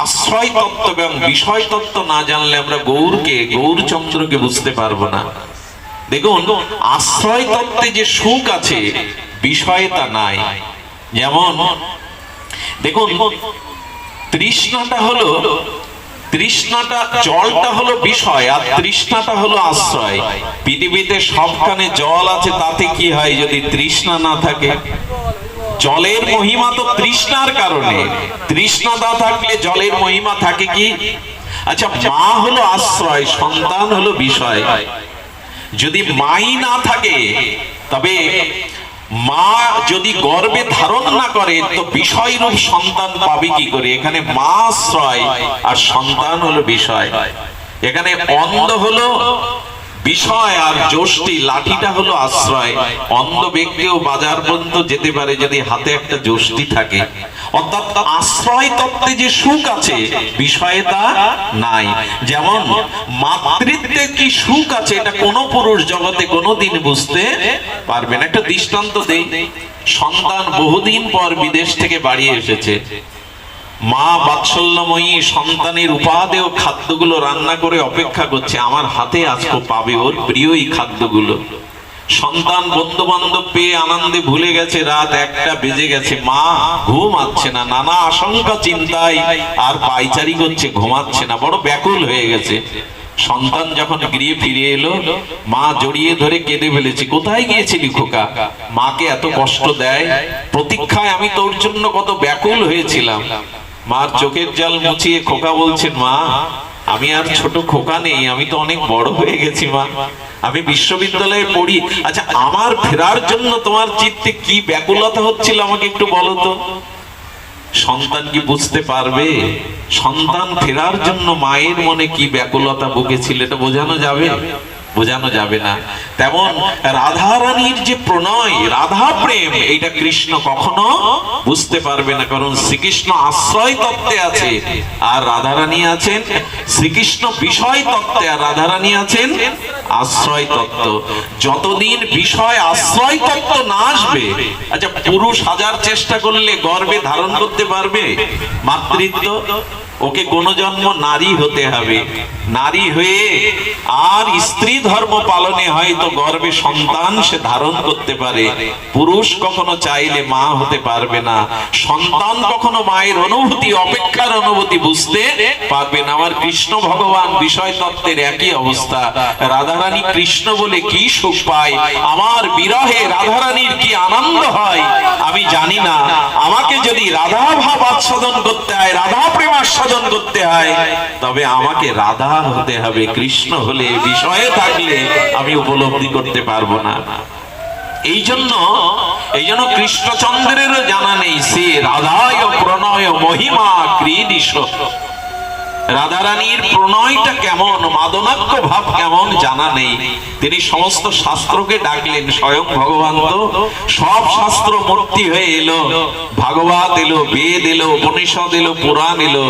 আশ্রয় তত্ত্ব এবং বিষয় তত্ত্ব না জানলে আমরা গৌরকে, গৌরচন্দ্রকে বুঝতে পারবো না। দেখুন, আশ্রয় তত্ত্বে যে সুখ আছে বিষয়ে তা নাই। যেমন দেখুন, তৃষ্ণাটা হলো, তৃষ্ণাটা, জলটা হলো বিষয় আর তৃষ্ণাটা হলো আশ্রয়। পৃথিবীতে সবখানে জল আছে, তাতে কি হয় যদি তৃষ্ণা না থাকে? জলের মহিমা তো তৃষ্ণার কারণে, তৃষ্ণা না থাকলে জলের মহিমা থাকে কি? আচ্ছা, মা হলো আশ্রয়, সন্তান হলো বিষয়। যদি মাই না থাকে, তবে মা যদি গর্ভে ধারণ না করে তো বিষয়রূপ সন্তান পাবে কি করে? এখানে মা আশ্রয় আর সন্তান হলো বিষয়। এখানে অন্ধ হলো বিষয় আর যষ্টি, লাঠিটা হলো আশ্রয়। অন্ধ ব্যক্তিও বাজার পর্যন্ত যেতে পারে যদি হাতে একটা যষ্টি থাকে। অর্থাৎ আশ্রয় তত্ত্বে যে সুখ আছে বিষয়ে তা নাই। যেমন মাতৃত্বে কি সুখ আছে এটা কোনো পুরুষ জগতে কোনোদিন বুঝতে পারবে না। একটা দৃষ্টান্ত দেই। সন্তান বহুদিন পর বিদেশ থেকে বাড়ি এসেছে। মা বাৎসল্যময়ী সন্তানের উপাদেয় খাদ্যগুলো রান্না করে অপেক্ষা করছে, আমার হাতে আজকে পাবে ওর প্রিয় এই খাদ্যগুলো। সন্তান বন্ধু বান্ধব পেয়ে আনন্দে ভুলে গেছে, রাত 1টা বেজে গেছে, মা ঘুম আসছে না, নানা আশঙ্কা চিন্তায় আর পায়চারি করছে, ঘুমাচ্ছে না, বড় ব্যাকুল হয়ে গেছে। সন্তান যখন গৃহে ফিরে এলো, মা জড়িয়ে ধরে কেঁদে ফেলেছে। কোথায় গিয়েছিলি খোকা? মাকে এত কষ্ট দেয়, প্রতীক্ষায় আমি তোর জন্য কত ব্যাকুল হয়েছিলাম। মার চোখের জল মুছিয়ে খোকা বলছেন, মা আমি আর ছোট খোকা নেই, আমি তো অনেক বড় হয়ে গেছি মা, আমি বিশ্ববিদ্যালয়ে পড়ি। আচ্ছা, আমার ফেরার জন্য তোমার চিত্তে কি ব্যাকুলতা হচ্ছিল আমাকে একটু বলো তো। সন্তান কি বুঝতে পারবে সন্তান ফেরার জন্য মায়ের মনে কি ব্যাকুলতা বকেছিল? এটা বোঝানো যাবে? বোঝানো যাবে না। তেমন রাধা রানীর যে প্রণয়, রাধা প্রেম, এইটা কৃষ্ণ কখনো বুঝতে পারবে না, কারণ শ্রীকৃষ্ণ আশ্রয় তত্ত্বে আছে আর রাধা রানী আছেন শ্রীকৃষ্ণ বিষয় তত্ত্বে, আর রাধা রানী আছেন আশ্রয় তত্ত্ব। যতদিন বিষয় আশ্রয় তত্ত্ব না আসবে, আচ্ছা পুরুষ হাজার চেষ্টা করলে গর্ভে ধারণ করতে পারবে মাতৃত্ব? ওকে কোন জন্ম নারী হতে হবে, নারী হয়ে আর স্ত্রী ধর্ম পালনে হয়তো গর্ভে সন্তান সে ধারণ করতে পারে। পুরুষ কখনো চাইলে মা হতে পারবে না, সন্তান কখনো মায়ের অনুভূতি, অপেক্ষার অনুভূতি বুঝতে পারবে না। আমার কৃষ্ণ ভগবান বিষয় তত্ত্বের একই অবস্থা। রাধারানী কৃষ্ণ বলে কি সুখ পায়, আমার বিরহে রাধারানীর কি আনন্দ হয় আমি জানি না। আমাকে যদি রাধা ভাব আস্বাদন করতে হয়, রাধা প্রেম আস্বাদন করতে হয়, তবে আমাকে রাধা হতে হবে। কৃষ্ণ হলে, বিষয়ে থাকলে আমি উপলব্ধি করতে পারবো না। এই জন্য কৃষ্ণচন্দ্রেরও জানা নেই সে রাধায় প্রণয় মহিমা ক্রীডিস। রাধারানীর প্রণয়টা কেমন, মাদনাক্য ভাব কেমন জানা নেই। তিনি সমস্ত শাস্ত্রকে ডাকলেন, স্বয়ং ভগবান তো সব শাস্ত্র মূর্তি হয়ে এলো, ভাগবত এলো, বেদ এলো, উপনিষদ এলো, পুরাণ এলো।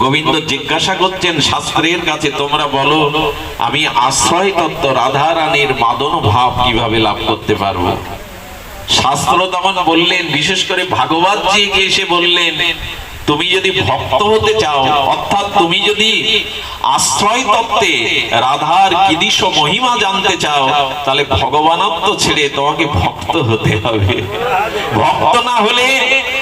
গোবিন্দ জিজ্ঞাসা করছেন শাস্ত্রের কাছে, তোমরা বলো আমি আশ্রয় তত্ত্ব রাধারানীর মাদন ভাব কিভাবে লাভ করতে পারবো? শাস্ত্র তখন বললেন, বিশেষ করে ভাগবত জি এসে বললেন, তুমি যদি ভক্ত হতে চাও, অর্থাৎ তুমি যদি আশ্রয় তত্ত্বে রাধার কিদিশ মহিমা জানতে চাও, তাহলে ভগবানত্ব ছেড়ে তোমাকে ভক্ত হতে হবে। ভক্ত না হলে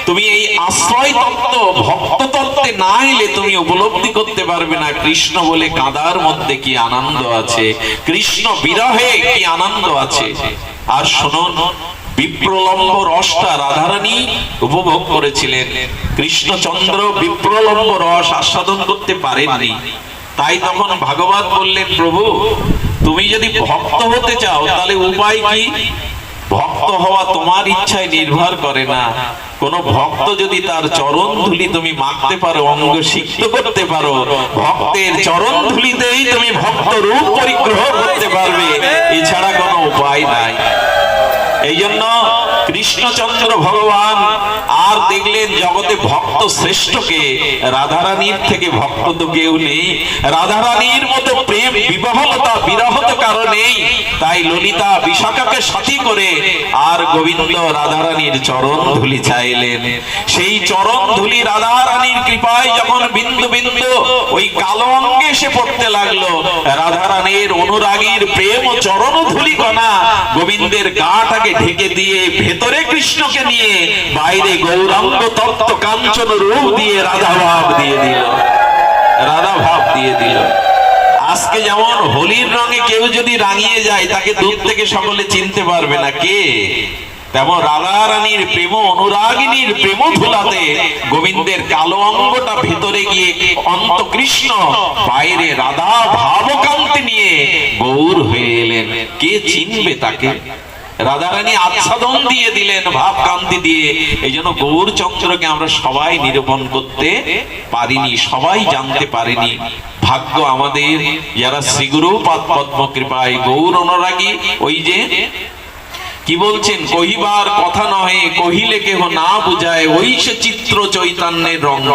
তুমি এই আশ্রয় তত্ত্ব, ভক্ত তত্ত্বে না এলে তুমি উপলব্ধি করতে পারবে না কৃষ্ণ বলে কাঁদার মধ্যে কি আনন্দ আছে, কৃষ্ণ বিরহে কি আনন্দ আছে। আর শুনুন, বিপ্রলম্ব রসটা রাধারানী উপভোগ করেছিলেন, কৃষ্ণচন্দ্র বিপ্রলম্ব রস আস্বাদন করতে পারেননি। তাই তখন ভাগবত বললেন, প্রভু তুমি যদি ভক্ত হতে চাও তাহলে উপায় কি? ভক্ত হওয়া তোমার ইচ্ছায় নির্ভর করে না। কোন ভক্ত যদি তার চরণ ধুলি তুমি মাখতে পারো, অঙ্গ সিক্ত করতে পারো, ভক্তের চরণ ধুলিতেই তুমি ভক্ত রূপ পরিগ্রহ করতে পারবে, এছাড়া কোনো উপায় নাই। এই জন্য কৃষ্ণচন্দ্র ভগবান আর দেখলেন জগতে ভক্ত শ্রেষ্ঠকে, রাধারানীর থেকে ভক্ত তো কেউ নেই। রাধারানীর মতো প্রেম বিবহলতা বিরহত কারণেই তাই ললিতা বিশাখাকে সাথী করে আর গোবিন্দ রাধারানীর চরণ ধুলি চাইলেন। সেই চরণ ধুলি রাধারানীর কৃপায় যখন বিন্দু বিন্দু ওই কালো অঙ্গে এসে পড়তে লাগলো, রাধারানীর অনুরাগীর প্রেম ও চরণ ধুলি কণা গোবিন্দের গাটাকে ঢেকে দিয়ে ভেতরে কৃষ্ণকে নিয়ে বাইরে গৌরাঙ্গ তত্ত্ব কাঞ্চন রূপ দিয়ে রাধা ভাব দিয়ে দিল, রাধা ভাব দিয়ে দিল। আজকে যেমন হোলির রঙে কেউ যদি রাঙিয়ে যায় তাকে দূর থেকে সকলে চিনতে পারবে না কে, তেমন রাধারানীর প্রেম অনুরাগিনীর প্রেম ধুলাতে গোবিন্দের কালো অঙ্গটা ভেতরে গিয়ে অন্ত কৃষ্ণ, বাইরে রাধা ভাবকান্তি নিয়ে গৌর হয়ে এলেন। কে চিনবে তাকে? রাধারানী আচ্ছাদন দিয়ে দিলেন ভাবকান্তি দিয়ে। এই জন্য গৌরচন্দ্রকে আমরা সবাই নিরূপণ করতে পারিনি, সবাই জানতে পারিনি। ভাগ্য আমাদের যারা শ্রীগুরু পদ্ম কৃপায় গৌর অনুরাগী। ওই যে কি বলছেন, কহিবার কথা নহে, কহিলে কেহ না বুঝায়, ওই সে চিত্র চৈতন্যের রঙ্গ।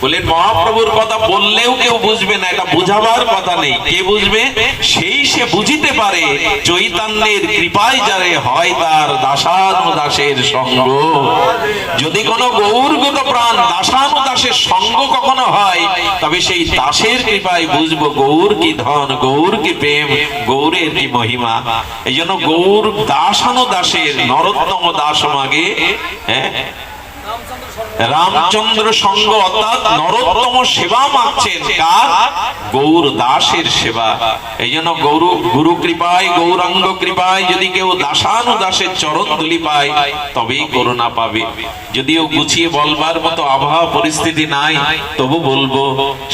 বলে মহাপ্রভুর কথা বললেও কেউ বুঝবে না, এটা বুঝাবার কথা নেই। কে বুঝবে? সেই সে বুঝিতে পারে চৈতন্যের কৃপায় যারে হয় তার দাসানুদাসের সঙ্গ। যদি কোনো গৌরগত প্রাণ দাসানুদাসের সঙ্গ কখনো হয়, তবে সেই দাসের কৃপায় বুঝবো গৌর কি ধন, গৌর কি প্রেম, গৌরের কি মহিমা। এই জন্য গৌর দাসানুদাসের নরোত্তম দাস মাগে রামচন্দ্র সঙ্গ, অর্থাৎ নরোত্তম সেবা মাগছেন কার? গৌর দাসের সেবা। এই জন্য গুরু কৃপায়, গৌরাঙ্গ কৃপায় যদি কেউ দাসানুদাসের চরণ ধুলি পায় তবেই করুণা পাবে। যদিও গুছিয়ে বলবার মতো আবহাওয়া পরিস্থিতি নাই, তবু বলবো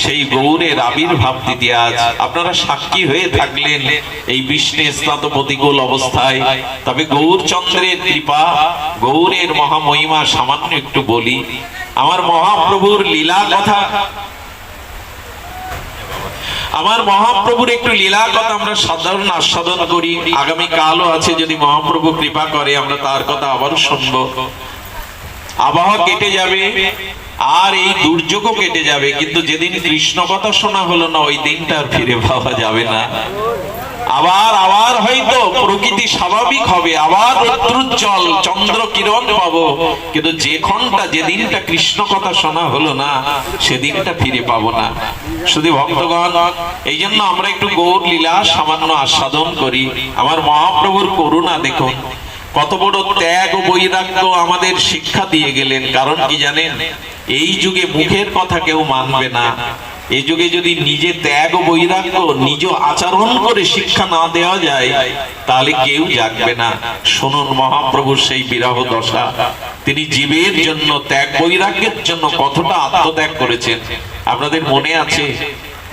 সেই গৌরের আবির্ভাব তিথি আজ। আপনারা সাক্ষী হয়ে থাকলেন এই বিষ্ণু স্নাত প্রতিকূল অবস্থায়। তবে গৌরচন্দ্রের কৃপা, গৌরের মহামহিমা সামান্য একটু বলি। আমার মহাপ্রভুর লীলা কথা, আমার মহাপ্রভুর একটু লীলা কথা আমরা সাধারণ আস্বাদন করি। আগামী কালও আছে, যদি মহাপ্রভু কৃপা করে আমরা তার কথা আবারও শুনবো। আবহাওয়া কেটে যাবে আর এই দুর্যোগও কেটে যাবে, কিন্তু যেদিন কৃষ্ণ কথা শোনা হলো না ওই দিনটা আর ফিরে পাওয়া যাবে না। আবার হয়তো প্রকৃতি স্বাভাবিক হবে, আবার রৌদ্রোজ্জ্বল চন্দ্র কিরণ পাবো, কিন্তু যে ক্ষণটা যেদিনটা কৃষ্ণ কথা শোনা হলো না সেদিনটা ফিরে পাবো না। শুধু ভক্তগণ, এই জন্য আমরা একটু গৌর লীলা সামান্য আস্বাদন করি। আমার মহাপ্রভুর করুণা দেখুন, কত বড় ত্যাগ ও বৈরাগ্য আমাদের শিক্ষা দিয়ে গেলেন। কারণ কি জানেন? এই যুগে মুখের কথা কেউ মানবে না। এই যুগে যদি নিজে ত্যাগ ও বৈরাগ্য নিজ আচরণ করে শিক্ষা না দেওয়া যায় তাহলে কেউ জাগবে না। শুনুন মহাপ্রভুর সেই বিরহ দশা। তিনি জীবের জন্য, ত্যাগ বৈরাগ্যের জন্য কতটা আত্মত্যাগ করেছেন আপনাদের মনে আছে?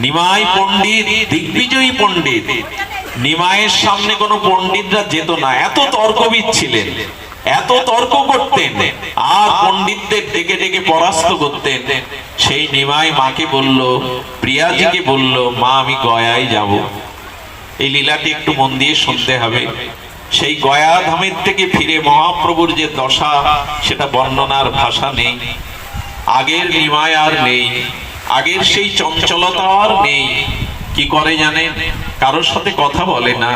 নিমাই পণ্ডিত, দিগ্বিজয়ী পণ্ডিত, নিমাইয়ের সামনে কোনো পণ্ডিতরা যেত না, এত তর্কবিদ ছিলেন, এত তর্ক করতেন আর পণ্ডিতদের ডেকে ডেকে পরাস্ত করতেন। সেই নিমাই মাকে বলল, প্রিয়াজিকে বলল, মা আমি গয়ায় যাব। এই লীলাটি একটু মন দিয়ে শুনতে হবে। সেই গয়া ধামের থেকে ফিরে মহাপ্রভুর যে দশা, সেটা বর্ণনার ভাষা নেই। আগের নিমাই আর নেই, আগের সেই চঞ্চলতা আর নেই। কি করে জানেন? কারোর সাথে কথা বলে না,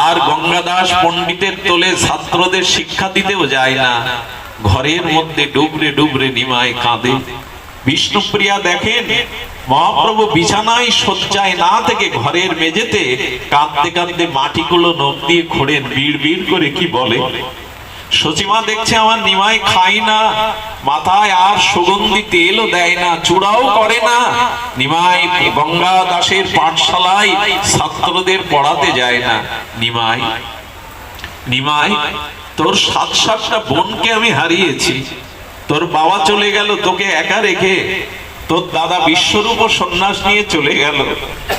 আর গঙ্গাদাস পণ্ডিতের তোলে ছাত্রদের শিক্ষা দিতেও যায় না। ঘরের মধ্যে ডুবরে ডুবরে নিমাই কাঁদে। বিষ্ণুপ্রিয়া দেখেন মহাপ্রভু বিছানায় শয্যায় না থেকে ঘরের মেঝেতে কাঁদতে কাঁদতে মাটিগুলো নখ দিয়ে খোঁড়েন, বিড় বিড় করে কি বলে। সচিমা দেখছে আমার নিমাই খায় না, মাথায় আর সুগন্ধি তেলও দেয় না, চূড়াও করে না। নিমাই গঙ্গা দাসের পাঠশালায় ছাত্রদের পড়াতে যায় না। নিমাই, নিমাই তোর ৭-৭টা বোনকে আমি হারিয়েছি, তোর বাবা চলে গেল তোকে একা রেখে, তোর দাদা বিশ্বরূপ সন্ন্যাস নিয়ে চলে গেল,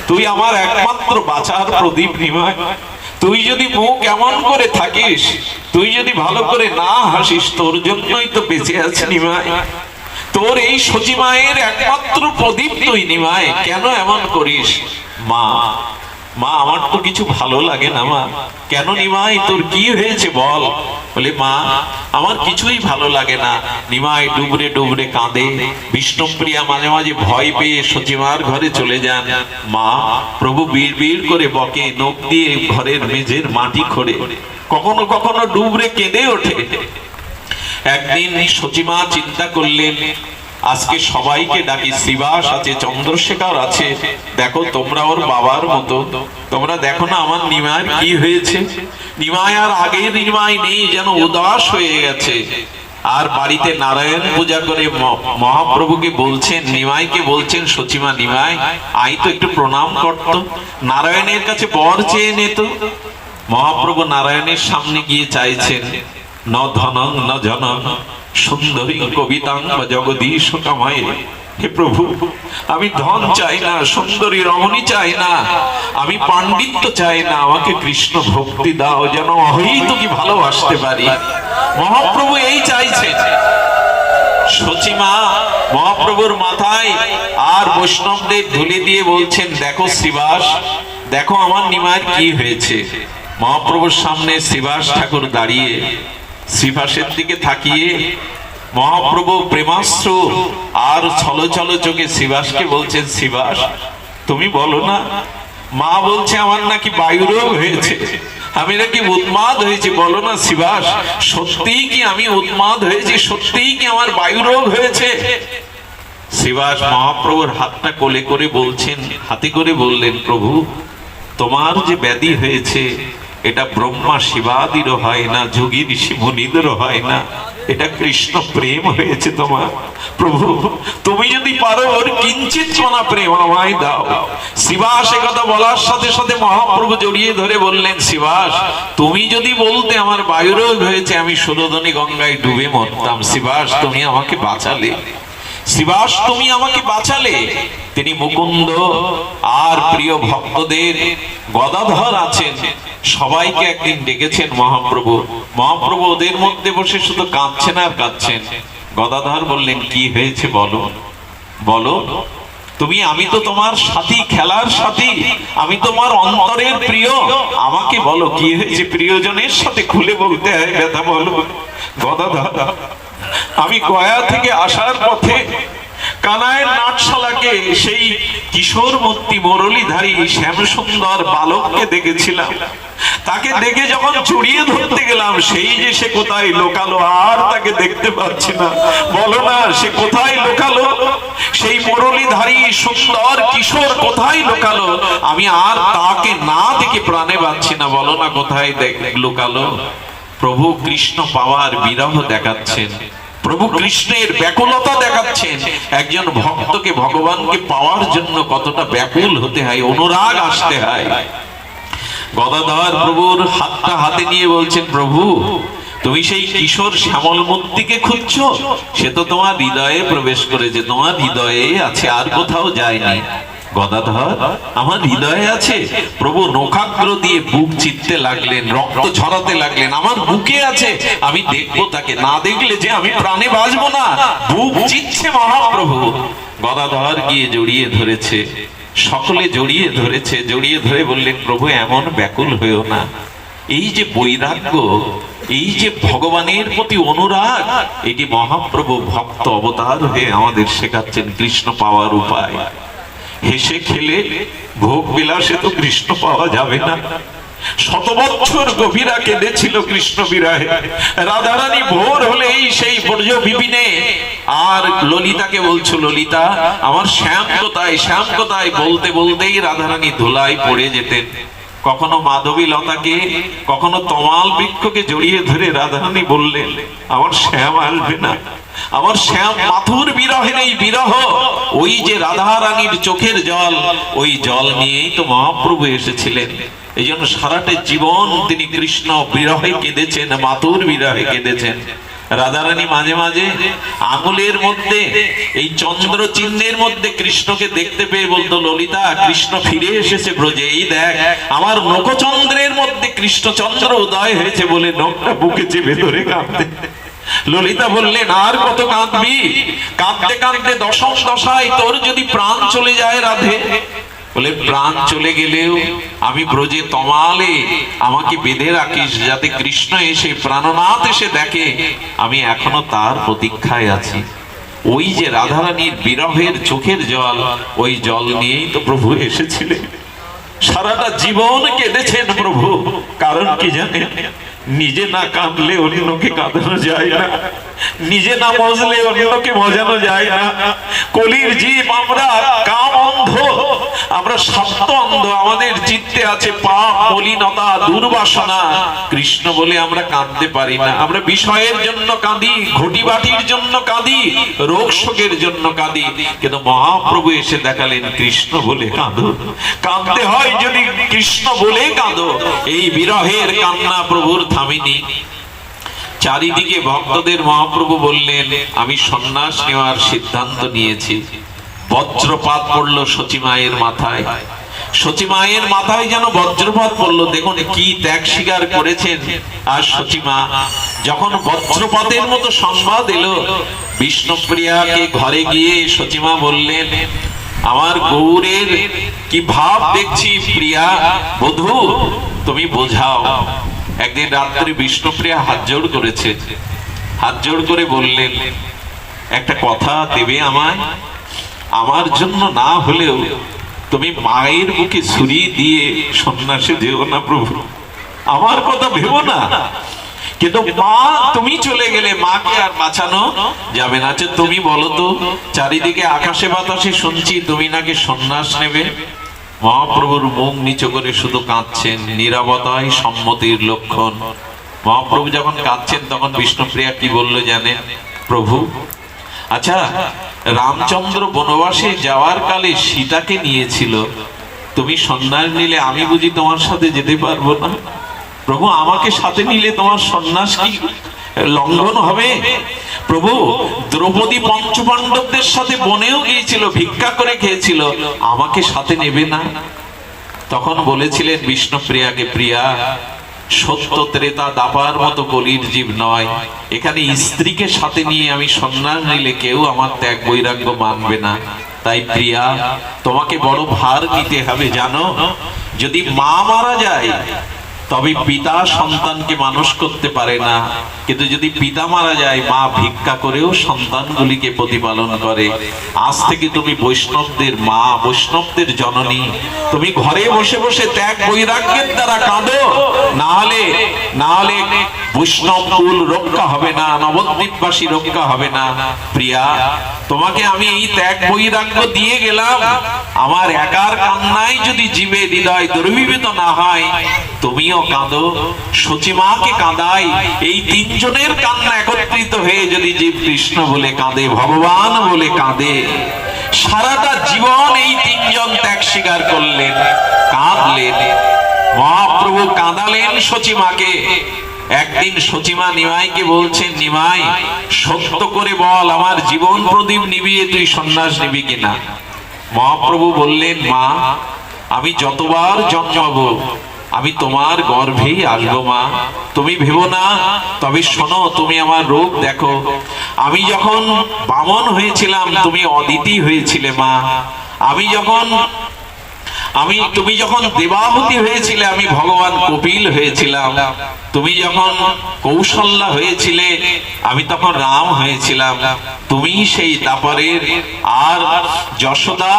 তুই আমার একমাত্র বাঁচার প্রদীপ। নিমাই তুই যদি মুখ এমন করে থাকিস, তুই যদি ভালো করে না হাসিস, তোর জন্যই তো বেঁচে আছি নিমাই। তোর এই সচিমায়ের একমাত্র প্রদীপ তুই নিমাই, কেন এমন করিস? মা, মা আমার তো কিছু ভালো লাগে না মা। কেন নিমাই, তোর কি হয়েছে বল? বলে মা আমার কিছুই ভালো লাগে না। নিমাই ডুবরে ডুবরে কাঁদে। বিষ্ণুপ্রিয়া মাঝে মাঝে ভয় পেয়ে সচিমার ঘরে চলে যান। মা প্রভু বীর বীর করে বকে, নখ দিয়ে ঘরের মেঝের মাটি খোঁড়ে, কখনো কখনো ডুবরে কেঁদে ওঠে। একদিন সচিমা চিন্তা করলেন, আজকে সবাইকে ডাকি, শ্রীবাস আছে, চন্দ্রশেখর আছে, দেখো তোমরা ওর বাবার মতো, তোমরা দেখো না আমার নিমায়ের কি হয়েছে। নিমাই আর আগের নিমাই নেই, যেন উদাস হয়ে গেছে। আর বাড়িতে নারায়ণ পূজা করে মহাপ্রভুকে বলছেন, নিমাইকে বলছেন, সচিমা নিমাই আই তো একটু প্রণাম করত, নারায়ণের কাছে বর চেয়ে নিত। মহাপ্রভু নারায়ণের সামনে গিয়ে চাইছেন, ন ধনং ন জনং সুন্দরী কবিতাং জগদীশ কামায়। হে প্রভু আমি ধন চাই না, সুন্দরী রমণী চাই না, আমি পাণ্ডিত্য চাই না, আমাকে কৃষ্ণ ভক্তি দাও, যেন অহৈতুকী ভালোবাসতে পারি। মহাপ্রভু এই চাইছেন। সচিমা মহাপ্রভুর মাথায় আর বৈষ্ণবদের ধুলি দিয়ে বলছেন, দেখো শ্রীবাস, দেখো আমার নিমায়ের কি হয়েছে। মহাপ্রভুর সামনে শ্রীবাস ঠাকুর দাঁড়িয়ে শ্রীবাসের দিকে তাকিয়ে মহাপ্রভু প্রেমাশ্রু আর ছলছল চোখে শিবাসকে বলছেন, শিবাস তুমি বলো না, মা বলছে আমার নাকি বায়ুরোগ হয়েছে, আমি নাকি উন্মাদ হয়েছি, বলো না শিবাস, সত্যিই কি আমি উন্মাদ হয়েছি, সত্যিই কি আমার বায়ুরোগ হয়েছে? শিবাস মহাপ্রভুর হাতটা কোলে করে বলছেন, হাতে করে বললেন, প্রভু তোমার যে ব্যাধি হয়েছে এটা ব্রহ্মা শিবাদিরও হয় না, যোগী ঋষি মুনিদেরও হয় না, এটা কৃষ্ণ প্রেম হয়েছে তোমার। প্রভু তুমি যদি পারো ওর কিঞ্চিত মানা প্রেম আমায় দাও। শিবাস কথা বলার সাথে সাথে মহাপ্রভু জড়িয়ে ধরে বললেন, শিবাস তুমি যদি বলতে আমার বায়ুরোগ হয়েছে আমি সুরধনী গঙ্গায় ডুবে মরতাম, শিবাস তুমি আমাকে বাঁচালে, শিবাস তুমি আমাকে বাঁচালে। তিনি মুকুন্দ আর প্রিয় ভক্তদের, গদাধর আছেন, সবাইকে একদিন ডেকেছেন মহাপ্রভু। মহাপ্রভু ওদের মধ্যে বসে শুধু কাঁদছেন আর কাঁদছেন। গদাধর বললেন, কি হয়েছে বলো, বলো তুমি, আমি তো তোমার সাথী, খেলার সাথী, আমি তোমার অন্তরের প্রিয়, আমাকে বলো কি হয়েছে, প্রিয়জনের সাথে খুলে বলতে হয় ব্যথা বলো। গদাধর, আমি গয়া থেকে আসার পথে কানাইয়ের নাটশালাকে সেই কিশোর মূর্তি মুরলীধারী শ্যাম সুন্দর বালককে দেখেছিলাম, তাকে দেখে যখন জড়িয়ে ধরতে গেলাম, সেই যে সে কোথায় লোকালো, আর তাকে দেখতে পাচ্ছি না, বলো না সে কোথায় লোকালো, সেই মুরলীধারী সুন্দর কিশোর কোথায় লোকালো, আমি আর তাকে না দেখে প্রাণে বাঁচছি না, বলো না কোথায় লোকালো। প্রভু কৃষ্ণ পাওয়ার বিরহ দেখাচ্ছেন, প্রভু কৃষ্ণের ব্যাকুলতা দেখাচ্ছেন। একজন ভক্তকে ভগবানকে পাওয়ার জন্য কতটা ব্যাকুল হতে হয়, অনুরাগ আসতে হয়। গদাধর প্রভুর হাতটা হাতে নিয়ে বলছেন, প্রভু তুমি সেই কিশোর শ্যামল মূর্তিকে খুঁজছো, সে তো তোমার হৃদয়ে প্রবেশ করেছে, তোমার হৃদয়ে আছে, আর কোথাও যায়নি। গদাধর, আমার হৃদয়ে আছে। প্রভু নখাগ্র দিয়ে বুক চিত্তে লাগলেন, রক্ত ঝরাতে লাগলেন, আমার বুকে আছে, আমি দেখবো তাকে, না দেখলে যে আমি প্রাণে বাঁচবো না। বুক চিচ্ছে মহাপ্রভু। গদাধর গিয়ে জড়িয়ে ধরেছে, সকলে জড়িয়ে ধরেছে, জড়িয়ে ধরে বললেন, প্রভু এমন ব্যাকুল হয়েও না, এই যে বৈরাগ্য, এই যে ভগবানের প্রতি অনুরাগ, এটি মহাপ্রভু ভক্ত অবতার হয়ে আমাদের শেখাচ্ছেন কৃষ্ণ পাওয়ার উপায়। হেসে খেলে ভোগ বিলাসে তো কৃষ্ণ পাওয়া যাবে না। শত বছর গভীরা কেঁদেছিল কৃষ্ণ বিরহে। রাধারানী ভোর হলেই সেই ব্রজ বিপিনে আর ললিতাকে বলছো, ললিতা আমার শ্যাম কোথায়, শ্যাম কোথায়, বলতে বলতেই রাধারানী ধুলায় পড়ে যেতেন। কখনো মাধবী লতাকে, কখনো তমাল বৃক্ষকে জড়িয়ে ধরে রাধারানী বললেন, আমার শ্যাম আসবে না, আমার শ্যাম। মাথুর বিরহের এই বিরহ, ওই যে রাধারানীর চোখের জল, ওই জল নিয়েই তো মহাপ্রভু এসেছিলেন। এই জন্য সারাটা জীবন তিনি কৃষ্ণ বিরহে কেঁদেছেন, মাথুর বিরহে কেঁদেছেন। রাধারানী মাঝে মাঝে আঙুলের মধ্যে, এই চন্দ্র চিহ্নের মধ্যে কৃষ্ণকে দেখতে পেয়ে বলতো, ললিতা কৃষ্ণ ফিরে এসেছে ব্রজে, এই দেখ আমার নখচন্দ্রের মধ্যে কৃষ্ণচন্দ্র উদয় হয়েছে, বলে নখটা বুকে চেপে ধরে কাঁদতে। ললিতা বললেন, আর কত কাঁদবি, কাঁদতে কাঁদতে দশম দশায় তোর যদি প্রাণ চলে যায় রাধে। বলে, প্রাণ চলে গেলেও আমি ব্রজে তমালে আমাকে বেঁধে রাখিস, যাতে কৃষ্ণ এসে প্রাণনাথ এসে দেখে আমি এখনো তার প্রতীক্ষায় আছি। ওই যে রাধারানীর বিরহের চোখের জল, ওই জল নিয়েই তো প্রভু এসেছিলেন। সারাটা জীবন কেঁদেছেন প্রভু। কারণ কি জানেন, নিজে না কাঁদলে অন্যকে কাঁদানো যায় না, নিজে না মজলে অন্যকে মজানো যায় না। কলির জীব আমরা, কাম অন্ধ, আমরা সত্য অন্ধ, আমাদের চিত্তে আছে পাপ, মলিনতা, দুর্বাসনা। কৃষ্ণ বলে আমরা কাঁদতে পারি না। আমরা বিষয়ের জন্য কাঁদি, ঘটি বাটির জন্য কাঁদি, রোগ শোকের জন্য কাঁদি। কিন্তু মহাপ্রভু এসে দেখালেন, কৃষ্ণ বলে কাঁদো। কাঁদতে হয় যদি কৃষ্ণ বলে কাঁদো। এই বিরহের কান্না প্রভুর থামিনি। চারিদিকে ভক্তদের মহাপ্রভু বললেন, আমি সন্ন্যাস নেওয়ার সিদ্ধান্ত নিয়েছি। বজ্রপাত পড়লো সচিমায়ের মাথায়, সচিমায়ের মাথায় যেন বজ্রপাত পড়লো। দেখুন কি ত্যাগ স্বীকার করেছেন। আর সচিমা যখন বজ্রপাতের মতো সংবাদ এলো, বিষ্ণুপ্রিয়াকে ঘরে গিয়ে সচিমা বললেন, আমার গৌরের কি ভাব দেখছি, প্রিয়া বধূ তুমি বোঝাও। একদিন রাত্রে বিষ্ণুপ্রিয়া হাত জোড় করেছে, হাত জোড় করে বললেন, একটা কথা দেবে আমায়? আমার জন্য না হলেও তুমি মায়ের বুকে ছুরি দিয়ে সন্ন্যাসে যেও না প্রভু, আমার কথা ভেবো না। কিন্তু মা, তুমি চলে গেলে মাকে আর বাঁচানো যাবে না। আচ্ছা তুমি বলো তো, চারিদিকে আকাশে বাতাসে শুনছি তুমি নাকি সন্ন্যাস নেবে। মহাপ্রভুর মুখ নিচু করে শুধু কাঁদছেন, নীরবতাই সম্মতির লক্ষণ। মহাপ্রভু যখন কাঁদছেন তখন বিষ্ণুপ্রিয়া কি বললো জানেন? প্রভু, আচ্ছা রামচন্দ্র বনবাসে যাওয়ার কালে সীতাকে নিয়েছিল, তুমি সন্ন্যাস নিলে আমি বুঝি তোমার সাথে যেতে পারবো না? প্রভু, আমাকে সাথে নিলে তোমার সন্ন্যাস কি লঙ্ঘন হবে? প্রভু, দ্রৌপদী পঞ্চপাণ্ডবদের সাথে বনেও গিয়েছিল, ভিক্ষা করে খেয়েছিল, আমাকে সাথে নেবে না? তখন বলেছিলেন বিষ্ণুপ্রিয়াকে, প্রিয়া, সত্য ত্রেতা দাপার মতো কলির জীব নয়, এখানে স্ত্রীকে সাথে নিয়ে আমি সন্ন্যাস নিলে কেউ আমার ত্যাগ বৈরাগ্য মানবে না। তাই প্রিয়া, তোমাকে বড় ভার নিতে হবে জানো। যদি মা মারা যায় তবে পিতা সন্তানকে মানুষ করতে পারে না, কিন্তু যদি পিতা মারা যায় মা ভিক্ষা করেও সন্তানগুলিকে প্রতিপালন করে। আজ থেকে তুমি বৈষ্ণবদের মা, বৈষ্ণবদের জননী। তুমি ঘরে বসে বসে ত্যাগ বৈরাগ্যের দ্বারা কাঁদো, না হলে বৈষ্ণব কুল রক্ষা হবে না, নবদ্বীপবাসী রক্ষা হবে না। প্রিয়া, তোমাকে আমি এই ত্যাগ বৈরাগ্য দিয়ে গেলাম, আমার একার কান্নায় যদি জীবে হৃদয় দুর্বিবিত না হয়, তুমিও কাঁদো, সচিমাকে কাঁদাই, এই তিনজনের কান্না একত্রিত হয়ে যদি জীব কৃষ্ণ বলে কাঁদে, ভগবান বলে কাঁদে। সারাটা জীবন এই তিনজন ত্যাগ স্বীকার করলেন, কাঁদলেন। মহাপ্রভু কাঁদালেন সচিমাকে। একদিন সচিমা নিমাইকে বলছেন, নিমাই সত্য করে বল, আমার জীবন প্রদীপ নিবিয়ে তুই সন্ন্যাস নিবি কিনা? মহাপ্রভু বললেন, মা, আমি যতবার জন্মাবো আমি তোমার গর্ভেই আসবো মা, তুমি ভেবো না। তবে শোনো, তুমি আমার রূপ দেখো, আমি যখন বামন হয়েছিলাম তুমি অদিতি হয়েছিলে মা, তুমি যখন দেবাহুতি হয়েছিলে আমি ভগবান কপিল হয়েছিলাম, তুমি যখন কৌশল্যা হয়েছিলে আমি তখন রাম হয়েছিলাম, তুমি সেই দাপরের আর যশোদা,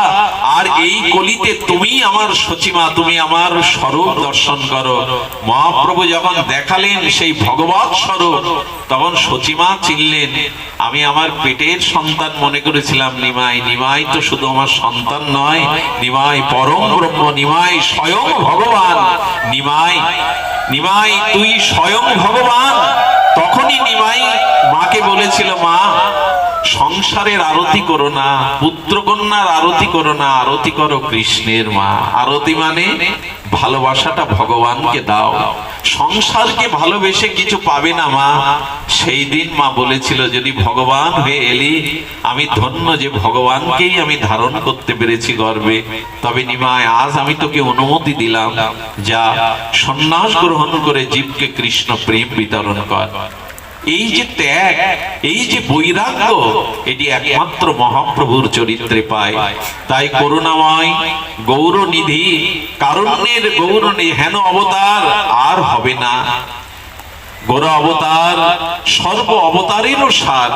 আর এই কলিতে তুমি আমার সচিমা, তুমি আমার স্বরূপ দর্শন করো। মহাপ্রভু যখন দেখালেন সেই ভগবৎ স্বরূপ, তখন সচিমা চিনলেন। আমি আমার পেটের সন্তান মনে করেছিলাম নিমাই, নিমাই তো শুধু আমার সন্তান নয়, নিমাই পরম ব্রহ্ম, নিমাই স্বয়ং ভগবান, নিমাই তুই স্বয়ং ভগবান। তখনই নিমাই মাকে বলেছিল, মা, সংসারের আরতি করো না, পুত্র কন্যার আরতি করো না, আরতি করো কৃষ্ণের মা। আরতি মানে ভালোবাসাটা ভগবানকে দাও, সংসারকে ভালোবেসে কিছু পাবে না মা। সেই দিন মা বলেছিল, যদি ভগবান হয়ে এলি আমি ধন্য যে ভগবানকেই আমি ধারণ করতে পেরেছি গর্বে। তবে নিমাই, আজ আমি তোকে অনুমতি দিলাম, যা সন্ন্যাস গ্রহণ করে জীবকে কৃষ্ণ প্রেম বিতরণ কর। এই যে ত্যাগ, এই যে বৈরাগ্য, এটি একমাত্র মহাপ্রভুর চরিত্রে পায়। তাই করুণাময় গৌরনিধি, কারুণ্যের গৌরনিধি হেন অবতার আর হবে না। গৌর অবতার সর্ব অবতারেরও সার।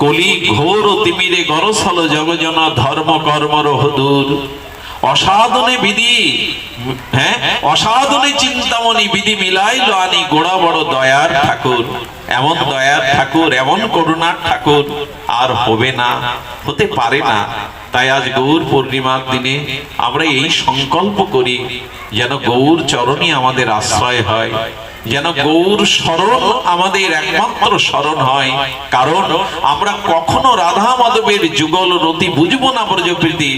কলি ঘোর তিমিরে গরসল জগজন ধর্ম কর্মর হদূর। অসাধনে বিধি, অসাধনে চিন্তামণি বিধি মিলাইল আনি গোড়া বড় দয়ার ঠাকুর। এমন দয়ার ঠাকুর, এমন করুণার ঠাকুর আর হবে না, হতে পারে না। তাই আজ গৌর পূর্ণিমার দিনে আমরা এই সংকল্প করি, যেন গৌর চরণই আমাদের আশ্রয় হয়, যেন গৌর শরণ আমাদের একমাত্র শরণ হয়। কারণ আমরা কখনো রাধা মাধবের যুগল রতি বুঝবো না ব্রজপ্রীতি,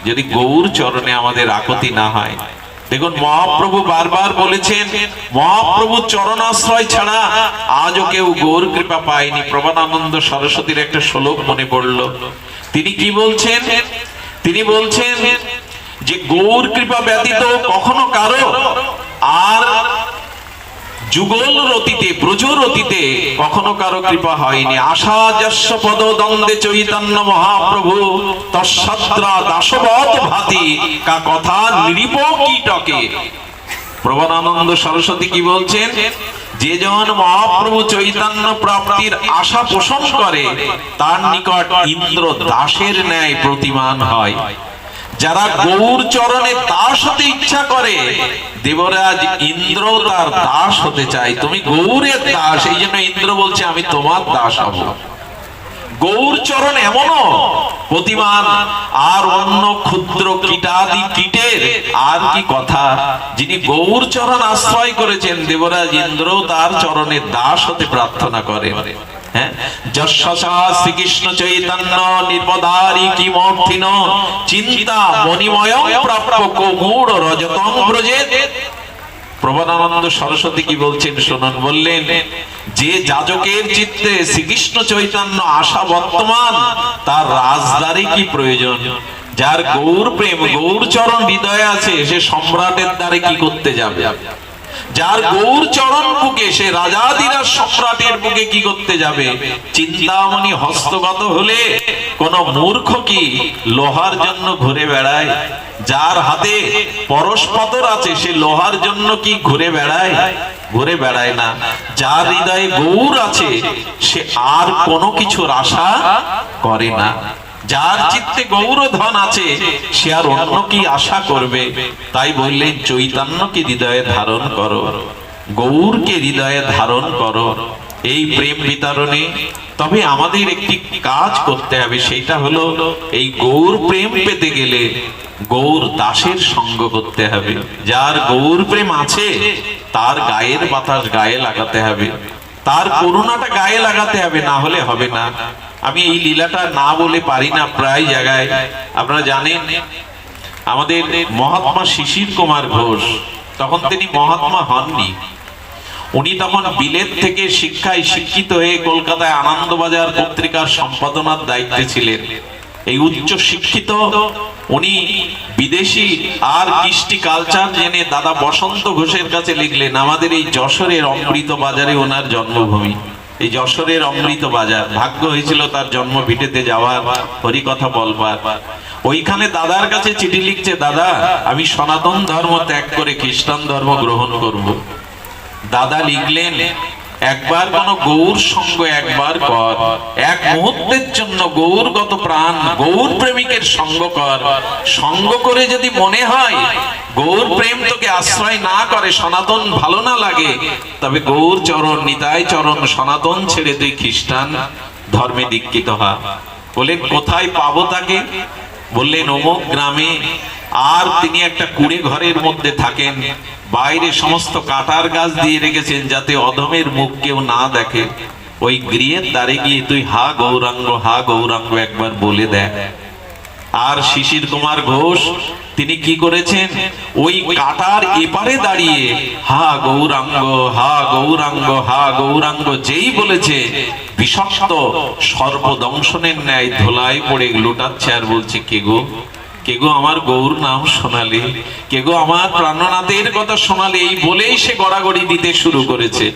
যদি গৌর চরণে আমাদের আকতি না হয়। দেখুন, মহাপ্রভু বারবার বলেছেন, মহাপ্রভু চরণাশ্রয় ছাড়া আজও কেউ গৌর কৃপা পায়নি। প্রবাদানন্দ সরস্বতীর একটা শ্লোক মনে পড়লো। তিনি কি বলছেন? তিনি বলছেন যে গৌর কৃপা ব্যতীত কখনো কারো আর যুগল রতিতে, ব্রজরতিতে কখনো কারো কৃপা হয়নি। আশা যস্য পদ দ্বন্দ্বে চৈতন্য মহাপ্রভু তৎসত্রা দাসবৎ ভাতি কা কথা নিরীপ কীটকে। প্রবাদানন্দ সরস্বতী কি বলছেন? যে জন মহাপ্রভু চৈতন্য প্রাপ্তির আশা পোষণ করে তার নিকট ইন্দ্র দাসের ন্যায় প্রতিমান হয়। যারা গৌর চরণে দাস হতে ইচ্ছা করে, দেবরাজ ইন্দ্র তার দাস হতে চায়। তুমি গৌরের দাস, এই জন্য ইন্দ্র বলছে আমি তোমার দাস হব। গৌর চরণ এমনও প্রতিমান, আর অন্য ক্ষুদ্র কীটাদি কীটের আর কি কথা। যিনি গৌর চরণ আশ্রয় করেছেন, দেবরাজ ইন্দ্র তার চরণে দাস হতে প্রার্থনা করেন। যশসা শ্রীকৃষ্ণ চৈতন্য নির্মদারি কিমর্থিন চিন্তা মণিময়ং প্রাপ্য কৌমূঢ় রজতং ব্রজেত। প্রবনানন্দ সরস্বতী কি বলছেন শুনুন। বললেন, যে যাজকের চিত্তে শ্রীকৃষ্ণ চৈতন্য আশা বর্তমান, তার রাজদারি কি প্রয়োজন। যার গৌর প্রেম গৌর চরণ হৃদয়ে আছে, সে সম্রাটের দ্বারে কি করতে যাবে। যার গৌর চরণ বুকে, সে রাজাদিরাজ সম্রাটের বুকে কি করতে যাবে। চিন্তামণি হস্তগত হলে কোন মূর্খ কি লোহার জন্য ঘুরে বেড়ায়। যার হাতে পরশপত্র আছে, সে লোহার জন্য কি ঘুরে বেড়ায়, ঘুরে বেড়ায় না। যার হৃদয়ে গৌর আছে, সে আর কোনো কিছুর আশা করে না। যার চিত্তে গৌরধন আছে, সে আর অন্য কি আশা করবে। তাই বললেন, চৈতন্যকে হৃদয়ে ধারণ করো, গৌরকে হৃদয়ে ধারণ করো। এই প্রেম বিতরণে তবে আমাদের একটি কাজ করতে হবে, সেটা হলো এই গৌর প্রেম পেতে গেলে গৌর দাসের সঙ্গ করতে হবে। যার গৌর প্রেম আছে, তার গায়ের বাতাস গায়ে লাগাতে হবে, তার করুণাটা গায়ে লাগাতে হবে, না হলে হবে না। আমি এই লীলাটা না বলে পারি না। প্রায় জায়গায় আপনারা জানেন, আমাদের মহাত্মা শিশির কুমার ঘোষ, তখন তিনি মহাত্মা হননি। উনি তখন বিলেত থেকে শিক্ষায় শিক্ষিত হয়ে কলকাতায় আনন্দবাজার পত্রিকার সম্পাদনার দায়িত্বে ছিলেন। এই উচ্চ শিক্ষিত উনি বিদেশি আর কৃষ্টি কালচার জেনে দাদা বসন্ত ঘোষের কাছে লিখলেন, আমাদের এই যশোরের অমৃত বাজারে ওনার জন্মভূমি। এই যশোরের অমৃত বাজার, ভাগ্য হয়েছিল তার জন্ম ভিটেতে যাওয়ার, হরিকথা বলবার। ওইখানে দাদার কাছে চিঠি লিখছে, দাদা আমি সনাতন ধর্ম ত্যাগ করে খ্রিস্টান ধর্ম গ্রহণ করব। দাদা লিখলেন, একবার কোন গৌর সঙ্গ একবার কর, এক মুহূর্তের জন্য গৌরগত প্রাণ গৌর প্রেমিকের সঙ্গ কর। সঙ্গ করে যদি মনে হয় গৌর প্রেম তোকে আশ্রয় না করে, সনাতন ভালো না লাগে, তবে গৌর চরণ নিতাই চরণ সনাতন ছেড়ে তুই খ্রিস্টান ধর্মে দীক্ষিত হ। বলেন, কোথায় পাবো তাকে? বললেন, অমুক গ্রামে। আর তিনি একটা কুড়ে ঘরের মধ্যে থাকেন, বাইরে সমস্ত কাটার গাছ দিয়ে রেখেছেন যাতে অধমের মুখ কেউ না দেখে। ওই গৃহের দ্বারে গিয়ে তুই হা গৌরাঙ্গ হা গৌরাঙ্গ একবার বলে দেখ। আর শিশির কুমার ঘোষ তিনি কি করেছেন, ওই কাটার এপারে দাঁড়িয়ে হা গৌরাঙ্গ হা গৌরাঙ্গ হা গৌরাঙ্গ যেই বলেছে, বিষাক্ত সর্পদংশনের ন্যায় ধোলায় পড়ে লুটাচ্ছে আর বলছে, কে গো কে গো আমার গৌর নাম শোনালে, কে গো আমার প্রাণনাথের কথা শোনালে। এই বলেই সে গড়াগড়ি দিতে শুরু করেছে।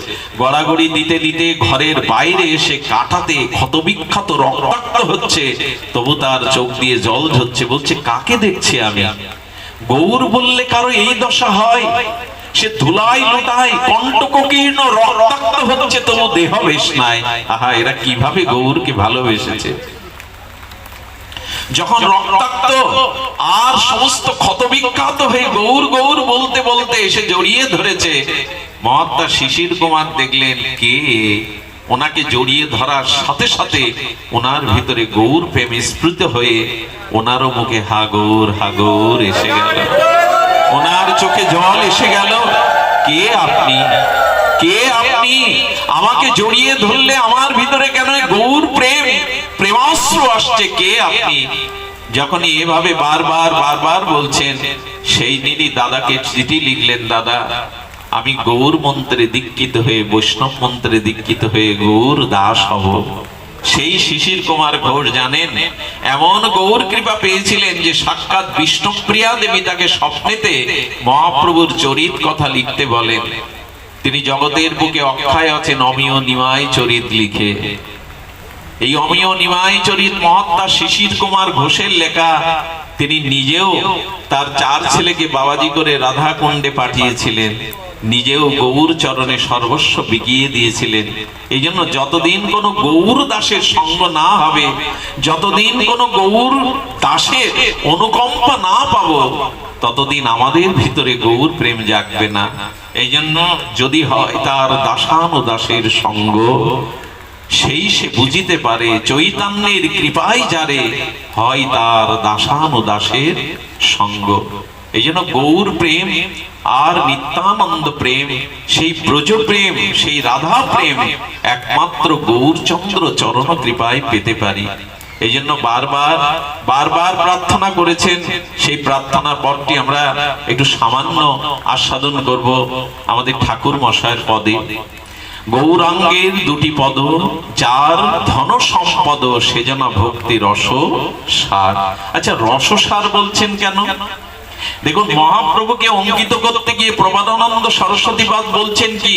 গড়াগড়ি দিতে দিতে ঘরের বাইরে এসে কাটাতে ক্ষতবিক্ষত রক্তাক্ত হচ্ছে, তবু তার চোখ দিয়ে জল ঝরছে। বলছে, কাকে দেখছি আমি? গৌর বললে কারো এই দশা হয়? সে ধুলাই লুটায় কণ্টকীর্ণ রক্তাক্ত হচ্ছে, তবু দেহ বেশ নাই। আহা, এরা কিভাবে গৌরকে ভালোবেসেছে। যখন রক্তাক্ত আর সমস্ত ক্ষতবিক্ষত হয়ে গৌর গৌর বলতে বলতে এসে জড়িয়ে ধরেছে, মহাত্মা শিশির কুমার দেখলেন কে। ওনাকে জড়িয়ে ধরার সাথে সাথে ওনার ভিতরে গৌর প্রেমে স্ফুরিত হয়ে ওনারও মুখে হা গৌর এসে গেল, ওনার চোখে জল এসে গেল। কে আপনি? কে আপনি? আমাকে জড়িয়ে ধরলে আমার ভিতরে কেন গৌর প্রেম প্রেমাশ্রু আসছে? কে আপনি? যখনই এভাবে বারবার বারবার বলছেন, সেই দিনই দাদাকে চিঠি লিখলেন, দাদা আমি গৌর মন্ত্রে দীক্ষিত হয়ে বৈষ্ণব মন্ত্রে দীক্ষিত হয়ে গৌর দাস হব। সেই শিশির কুমার ঘোষ জানেন, এমন গৌর কৃপা পেয়েছিলেন যে সাক্ষাৎ বিষ্ণুপ্রিয়া দেবী তাকে স্বপ্নেতে মহাপ্রভুর চরিত কথা লিখতে বলেন। তিনি জগতের বুকে অক্ষয় আছেন অমিয় নিমাই চরিত লিখে। এই অমিয় নিমাই চরিত মহাত্মা শিশির কুমার ঘোষের লেখা। তিনি নিজেও তার 4 ছেলেকে বাবাজি করে রাধা কুণ্ডে পাঠিয়েছিলেন, নিজেও গৌর চরণে সর্বস্ব বিকিয়ে দিয়েছিলেন। এই জন্য যতদিন কোনো গৌর দাসের সঙ্গ না হবে, যতদিন কোনো গৌর দাসের অনুকম্পা না পাবো, ততদিন আমাদের ভিতরে গৌর প্রেম জাগবে না। এই জন্য যদি হয় তার দাসানুদাসের সঙ্গ, সেই সে বুঝিতে পারে চৈতন্যের কৃপায় যারে হয় তার দাসানুদাসের সঙ্গ। এই জন্য গৌর প্রেম আর নিত্যানন্দ প্রেম, সেই ব্রজ প্রেম, সেই রাধা প্রেম একমাত্র গৌরচন্দ্র চরণ কৃপায় পেতে পারি। এই জন্য বারবার বারবার প্রার্থনা করেছেন। সেই প্রার্থনার পরটি আমরা একটু সামান্য আস্বাদন করব আমাদের ঠাকুর মশায়ের পদে। গৌরাঙ্গের 2টি পদ, যার ধন সম্পদ সেজনা ভক্তি রস সার। আচ্ছা, রস সার বলছেন কেন? দেখুন, মহাপ্রভুকে অঙ্কিত করতে গিয়ে প্রবাদানন্দ সরস্বতীপাদ বলছেন কি?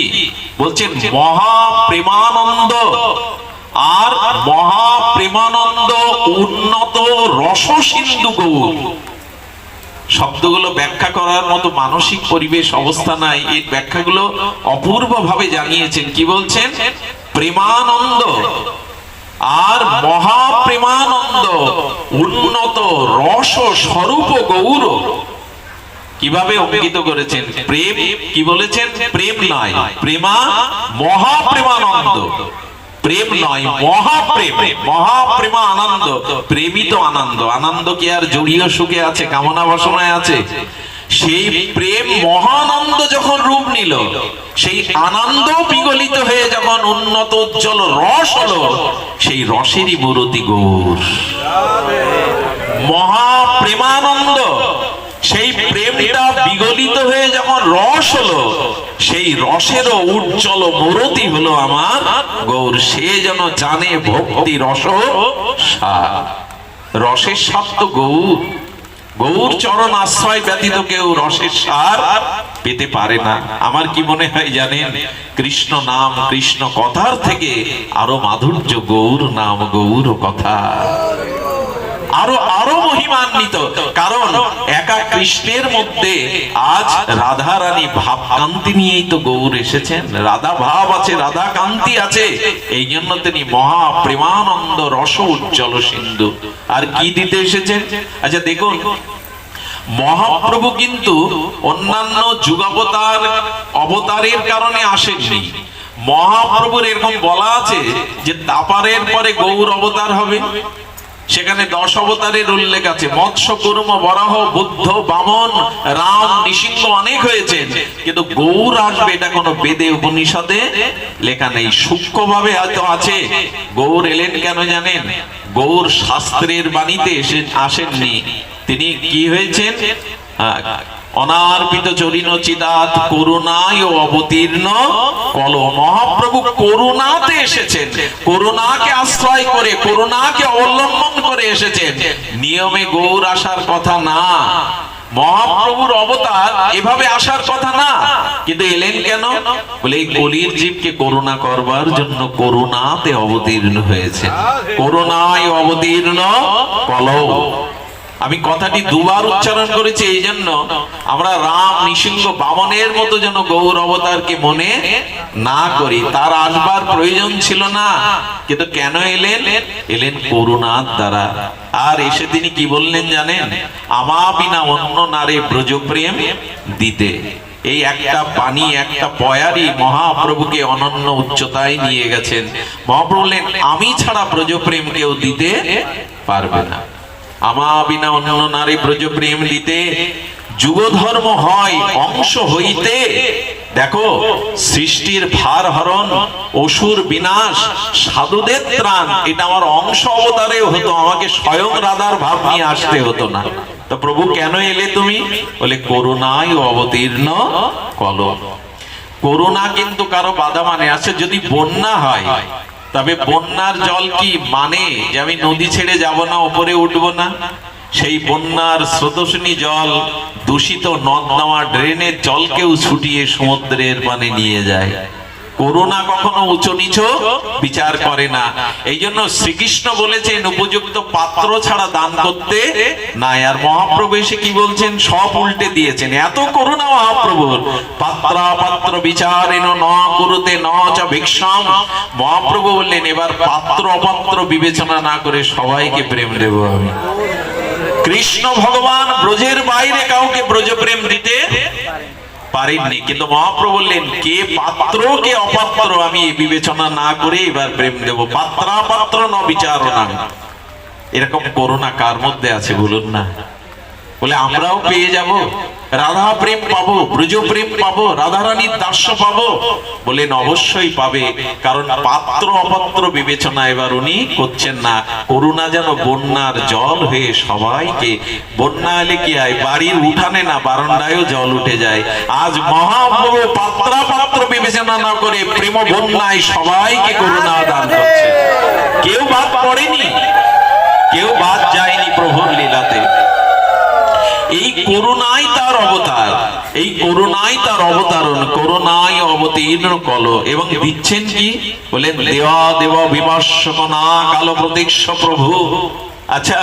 বলছেন মহাপ্রেমানন্দ আর মহাপ্রেমানন্দ উন্নত রস সিন্ধু গৌর। শব্দগুলো ব্যাখ্যা করার মতো মানসিক পরিবেশ অবস্থা নাই, এই ব্যাখ্যাগুলো অপূর্ব ভাবে জানিয়েছেন। কি বলছেন? প্রেমানন্দ আর মহাপ্রেমানন্দ উন্নত রস স্বরূপ গৌর। কিভাবে অঙ্কিত করেছেন? প্রেম কি বলেছেন? প্রেম নয়, প্রেমা মহাপ্রেমানন্দ। প্রেম নয়, মহাপ্রেম, মহাপ্রেমা আনন্দ। প্রেমিত আনন্দ, আনন্দ কি আর জড়ীয় সুখে আছে, কামনা বাসনায় আছে? সেই প্রেম মহানন্দ যখন রূপ নিল, সেই আনন্দ বিগলিত হয়ে যখন উন্নত উজ্জ্বল রস হলো, সেই রসেরই মূরতি গৌর। মহাপ্রেমানন্দ, সেই প্রেমটা বিগলিত হয়ে যখন রস হলো, সেই রসেরও উজ্জ্বল মূরতি হলো আমার গৌর। সে যেন জানে ভক্তি রস সার। রসের স্বাদ তো গৌর। গৌর চরণ আশ্রয় ব্যতীত কেউ রসের সার পেতে পারে না। আমার কি মনে হয় জানেন? কৃষ্ণ নাম, কৃষ্ণ কথার থেকে আরো মাধুর্য গৌর নাম, গৌর কথা আরো আরো মহিমান্বিত। কারণ একা কৃষ্ণের মধ্যে আজ রাধা রানী ভাবকান্তি নিয়েই তো গৌর এসেছেন। রাধা ভাব আছে, রাধা কান্তি আছে, এই জন্য তিনি মহা প্রেমানন্দ রস উজ্জ্বল সিন্ধু। আর কি দিতে এসেছেন? আচ্ছা দেখুন, মহাপ্রভু কিন্তু অন্যান্য যুগাবতার অবতারের কারণে আসেননি। মহাপ্রভুর এরকম বলা আছে যে দাপারের পরে গৌর অবতার হবে। সেখানে 10 অবতারের উল্লেখ আছে। মৎস্য, কুর্ম, বরাহ, বুদ্ধ, বামন, রাম, নৃসিংহ অনেক হয়েছে, কিন্তু গৌর আসবে এটা কোনো বেদে উপনিষদে লেখা নেই। সূক্ষ্মভাবে হয়তো আছে। গৌর এলেন কেন জানেন? গৌর শাস্ত্রের বাণীতে আসেননি। তিনি কি হয়েছেন? অনার্পিত চরিণ চিদাত করুণায় অবতীর্ণ কল। মহাপ্রভু করুণাতে এসেছেন, করুণাকে আশ্রয় করে, করুণাকে অবলম্বন করে এসেছেন। নিয়মে গৌর আসার কথা না, মহাপ্রভুর অবতার এভাবে আসার কথা না, কিন্তু এলেন কেন? বলে এই কলির জীবকে করুণা করবার জন্য করুণাতে অবতীর্ণ হয়েছেন। করুণায় অবতীর্ণ কল। আমি কথাটি 2 বার উচ্চারণ করেছি, এই জন্য আমরা রাম, নৃসিংহ, বামনের মতো যেন গৌর অবতারকে মনে না করি। তার আসবার প্রয়োজন ছিল না, কিন্তু কেন এলেন? এলেন করুণার দ্বারা। আর এসে তিনি কি বললেন জানেন? আমা বিনা অন্য নারে ব্রজ প্রেম দিতে। এই একটা পানি, একটা পয়ারি মহাপ্রভুকে অনন্য উচ্চতায় নিয়ে গেছেন। মহাপ্রভু বললেন আমি ছাড়া ব্রজ প্রেম কেউ দিতে পারবে না। আমা বিনা অন্য নারী ব্রজ প্রেম দিতে। যুগ ধর্ম হয় অংশ হইতে। দেখো, সৃষ্টির ভার হরণ, অসুর বিনাশ, সাধুদের ত্রাণ, এটা আমার অংশ অবতারেও হতো, আমাকে স্বয়ং রাধার ভাব নিয়ে আসতে হতো না। তো প্রভু কেন এলে তুমি? বলে করুণায় অবতীর্ণ কল। করুণা কিন্তু কারো বাধা মানে আছে। যদি বন্যা হয়, তবে বন্যার জল কি মানে যে আমি নদী ছেড়ে যাব না, উপরে উঠবো না? সেই বন্যার স্রোতস্বিনী জল, দূষিত নদ নওয়া ড্রেনের জলকেও ছুটিয়ে সমুদ্রের পানে নিয়ে যায়। করুণা কখনো উঁচু নিচ বিচার করে না। এই জন্য শ্রীকৃষ্ণ বলেছেন উপযুক্ত পাত্র ছাড়া দান করতে নাই। আর মহাপ্রভু এসে কি বলছেন? সব উল্টে দিয়েছেন। এত করুণা মহাপ্রভুর। পাত্রাপাত্র বিচারেন ন কুরুতে ন চ ভিক্ষাম। মহাপ্রভু বললেন এবার পাত্র অপাত্র বিবেচনা না করে সবাইকে প্রেম দেব আমি। কৃষ্ণ ভগবান ব্রজের বাইরে কাউকে ব্রজ প্রেম দিতে পারেননি, কিন্তু মহাপ্রভু বললেন কে পাত্র কে অপাত্র আমি বিবেচনা না করে এবার প্রেম দেব। পাত্রাপাত্র ন বিচারণা। এরকম করুণা কার মধ্যে আছে বলুন না? বলে আমরাও পেয়ে যাব, রাধা প্রেম পাবো, ব্রজ প্রেম পাবো, রাধারানীর দাস্য পাবো। বলেন অবশ্যই পাবে, কারণ পাত্র অপাত্র বিবেচনা এবার উনি করছেন না। করুণা যেন বন্যার জল হয়ে সবাইকে, বন্যা এলে কি হয় বাড়ির উঠানে না বারান্দায়ও জল উঠে যায়। আজ মহাপ্রভু পাত্রাপাত্র বিবেচনা না করে প্রেম বন্যায় সবাইকে করুণা দান করছে। কেউ বাদ পড়েনি, কেউ বাদ যায়নি প্রভুর লীলাতে। এই করুণাই তার অবতার, এই করুণাই তার অবতারণ, করুণায় অবতীর্ণ কল। এবং দিচ্ছেন কি? বলেন দেওয়া দেব বিমর্শক না কালো প্রতীক্ষ প্রভু। আচ্ছা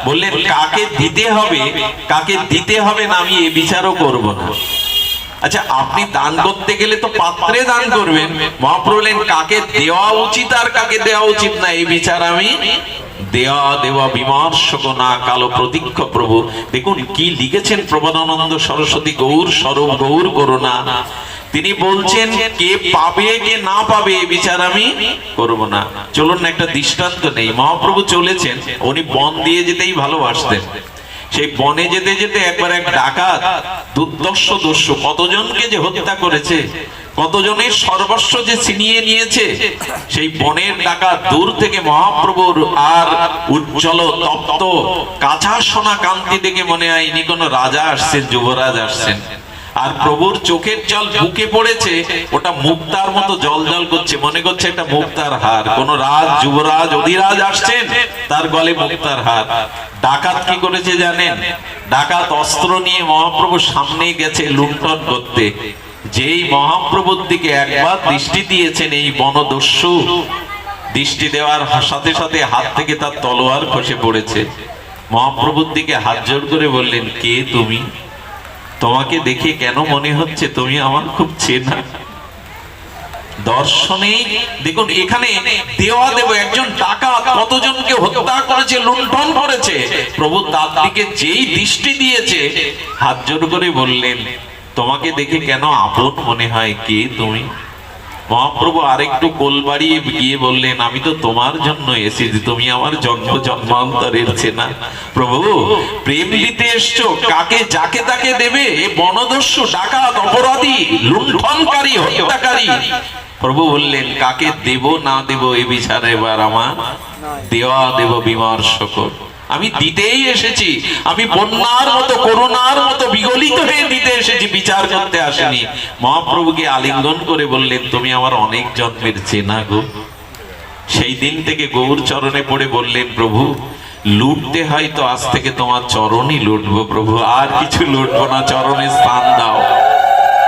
বললেন কাকে দিতে হবে, কাকে দিতে হবে না আমি এ বিচারও করব না। আচ্ছা আপনি দান করতে গেলে তো পাত্রে দান করবেন। মহাপ্রভু বললেন কাকে দেওয়া উচিত আর কাকে দেওয়া উচিত না এই বিচার আমি দেওয়া দেওয়া বিমর্শক না কালো প্রতীক্ষ প্রভু। দেখুন কি লিখেছেন প্রবোধানন্দ সরস্বতী গৌর স্বরূপ গৌর করুণা। তিনি বলছেন কে পাবে কে না পাবে এই বিচার আমি করব না। চলুন না একটা দৃষ্টান্ত নেই। মহাপ্রভু চলেছেন, উনি বন দিয়ে যেতেই ভালোবাসতেন। সেই বনে যেতে যেতে একবার এক ডাকাত দুর্দর্শ দস্যু কতজনকে যে হত্যা করেছে, কতজনের সর্বস্ব যে ছিনিয়ে নিয়েছে। সেই বনের ডাকাত দূর থেকে মহাপ্রভুর আর উজ্জ্বল তপ্ত কাঁচা সোনা কান্তি দেখে মনে হয় ইনি কোনো রাজা আসছেন, যুবরাজ আসছেন। আর প্রভুর চোখের জল বুকে পড়েছে, ওটা মুক্তার মতো জল জল করছে, মনে করছে এটা মুক্তার হার। কোন রাজ যুবরাজ অধিরাজ আসছেন, তার গলে মুক্তার হার। ডাকাত কি করেছে জানেন? ডাকাত অস্ত্র নিয়ে মহাপ্রভুর সামনে গেছে লুণ্ঠন করতে। যেই মহাপ্রভুর দিকে একবার দৃষ্টি দিয়েছেন এই বনদস্যু, দৃষ্টি দেওয়ার সাথে সাথে হাত থেকে তার তলোয়ার খসে পড়েছে। মহাপ্রভুর দিকে হাত জোড় করে বললেন কে তুমি? তোমাকে দেখে কেন মনে হচ্ছে তুমি আমার খুব চেনা। দর্শনে দেখুন এখানে দেওয়া দেব একজন ডাকাত কতজনকে হত্যা করেছে, লুণ্ঠন করেছে। প্রভু তার দিকে যেই দৃষ্টি দিয়েছে হাত জোড় করে বললেন তোমাকে দেখে কেন আপন মনে হয়, কে তুমি? মহাপ্রভু আরেকটু কোল বাড়িয়ে গিয়ে বললেন আমি তো তোমার জন্য এসেছি, তুমি আমার জন্ম জন্মান্তরের চেনা। প্রভু প্রেম দিতে এসছো, কাকে যাকে তাকে দেবে? এ বনদস্যু ডাকাত অপরাধী লুণ্ঠনকারী হত্যাকারী। প্রভু বললেন কাকে দেব না দেব এ বিচার এবার আমার দেওয়া দেব বিমর্শক। আমি দিতেই এসেছি, আমি বন্যার মতো করুণার মতো বিগলিত হয়ে দিতে এসেছি, বিচার করতে আসেনি। মহাপ্রভুকে আলিঙ্গন করে বললেন তুমি আমার অনেক জন্মের চেনা গো। সেই দিন থেকে গৌর চরণে পড়ে বললেন প্রভু লুটতে হয় তো আজ থেকে তোমার চরণই লুটবো প্রভু, আর কিছু লুটবো না, চরণে স্থান দাও।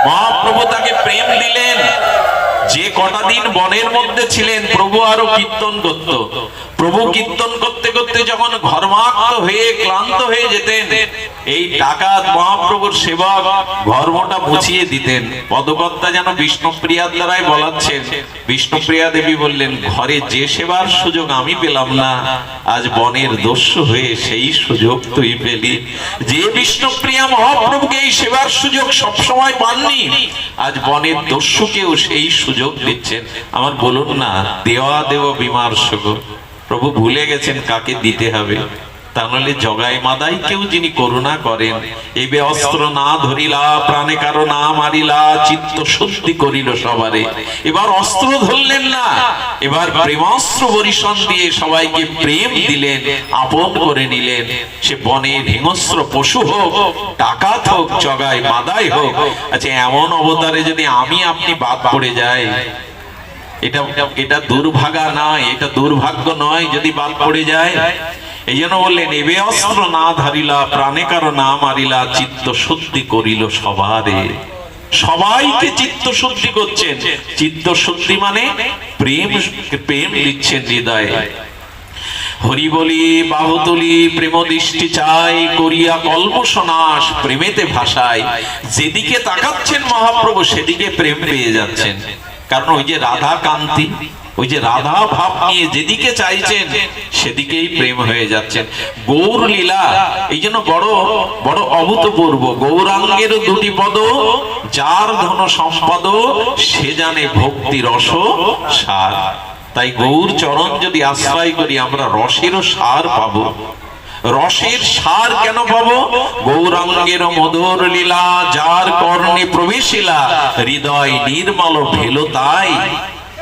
মহাপ্রভু তাকে প্রেম দিলেন। যে কটা দিন বনের মধ্যে ছিলেন প্রভু আরো কীর্তন করত। প্রভু কীর্তন করতে করতে যখন ঘর্মাক্ত হয়ে ক্লান্ত হয়ে যেতেন, এই ডাকাত মহাপ্রভুর সেবক ঘর্মটা মুছিয়ে দিতেন। পদকর্তা যেন বিষ্ণুপ্রিয়ার দ্বারাই বলাচ্ছেন। বিষ্ণুপ্রিয়া দেবী বললেন ঘরে যে সেবার সুযোগ আমি পেলাম না, আজ বনের দস্যু হয়ে সেই সুযোগ তুই পেলি। যে বিষ্ণুপ্রিয়া মহাপ্রভুকে এই সেবার সুযোগ সবসময় পাননি, আজ বনের দস্যুকেও সেই সুযোগ দিচ্ছেন। আমার বলুন না দেওয়া দেব বিমর্শক। প্রভু ভুলে গেছেন কাকে দিতে হবে। তাহলে জগাই মাদাই কেউ যিনি করুণা করেন, এবে অস্ত্র না ধরিলা প্রাণে কারো না মারিলা চিত্ত শুদ্ধি করিল সবারে। এবার অস্ত্র ধরলেন না, এবার প্রেমাস্ত্র বরিশন দিয়ে সবাইকে প্রেম দিলেন, আপন করে নিলেন। সে বনের হিংস্র পশু হোক, ডাকাত হোক, জগাই মাদাই হোক। আচ্ছা এমন অবতারে যদি আমি আপনি বাদ পড়ে যাই, এটা দুর্ভাগা নয়, এটা দুর্ভাগ্য নয় যদি বাদ পড়ে যায়। এই জন্য বললেন এবে অস্ত্র না ধারিলা প্রাণে কারো না মারিলা চিত্ত শুদ্ধি করিল সবারে। সবাইকে চিত্তশুদ্ধি করছেন। চিত্তশুদ্ধি মানে প্রেম, প্রেম দিচ্ছেন হৃদয়ে। হরি বলি বাহুতুলি প্রেম দৃষ্টি চাই, করিয়া কল্মসনাশ প্রেমেতে ভাষায়। যেদিকে তাকাচ্ছেন মহাপ্রভু সেদিকে প্রেম পেয়ে যাচ্ছেন। কারণ ওই যে রাধা কান্তি, ওই যে রাধা ভাব নিয়ে যেদিকে চাইছেন সেদিকেই প্রেম হয়ে যাচ্ছেন। গৌর লীলা এই জন্য বড় বড় অভূতপূর্ব। গৌরাঙ্গের দুটি পদ, যার ধন সম্পদ, সে জানে ভক্তি রস সার। তাই গৌর চরণ যদি আশ্রয় করি আমরা রসেরও সার পাবো। রসের সার কেন পাবো? গৌরাঙ্গের মধুর লীলা, যার কর্ণে প্রবেশিলা, হৃদয় নির্মল ভেল তাই।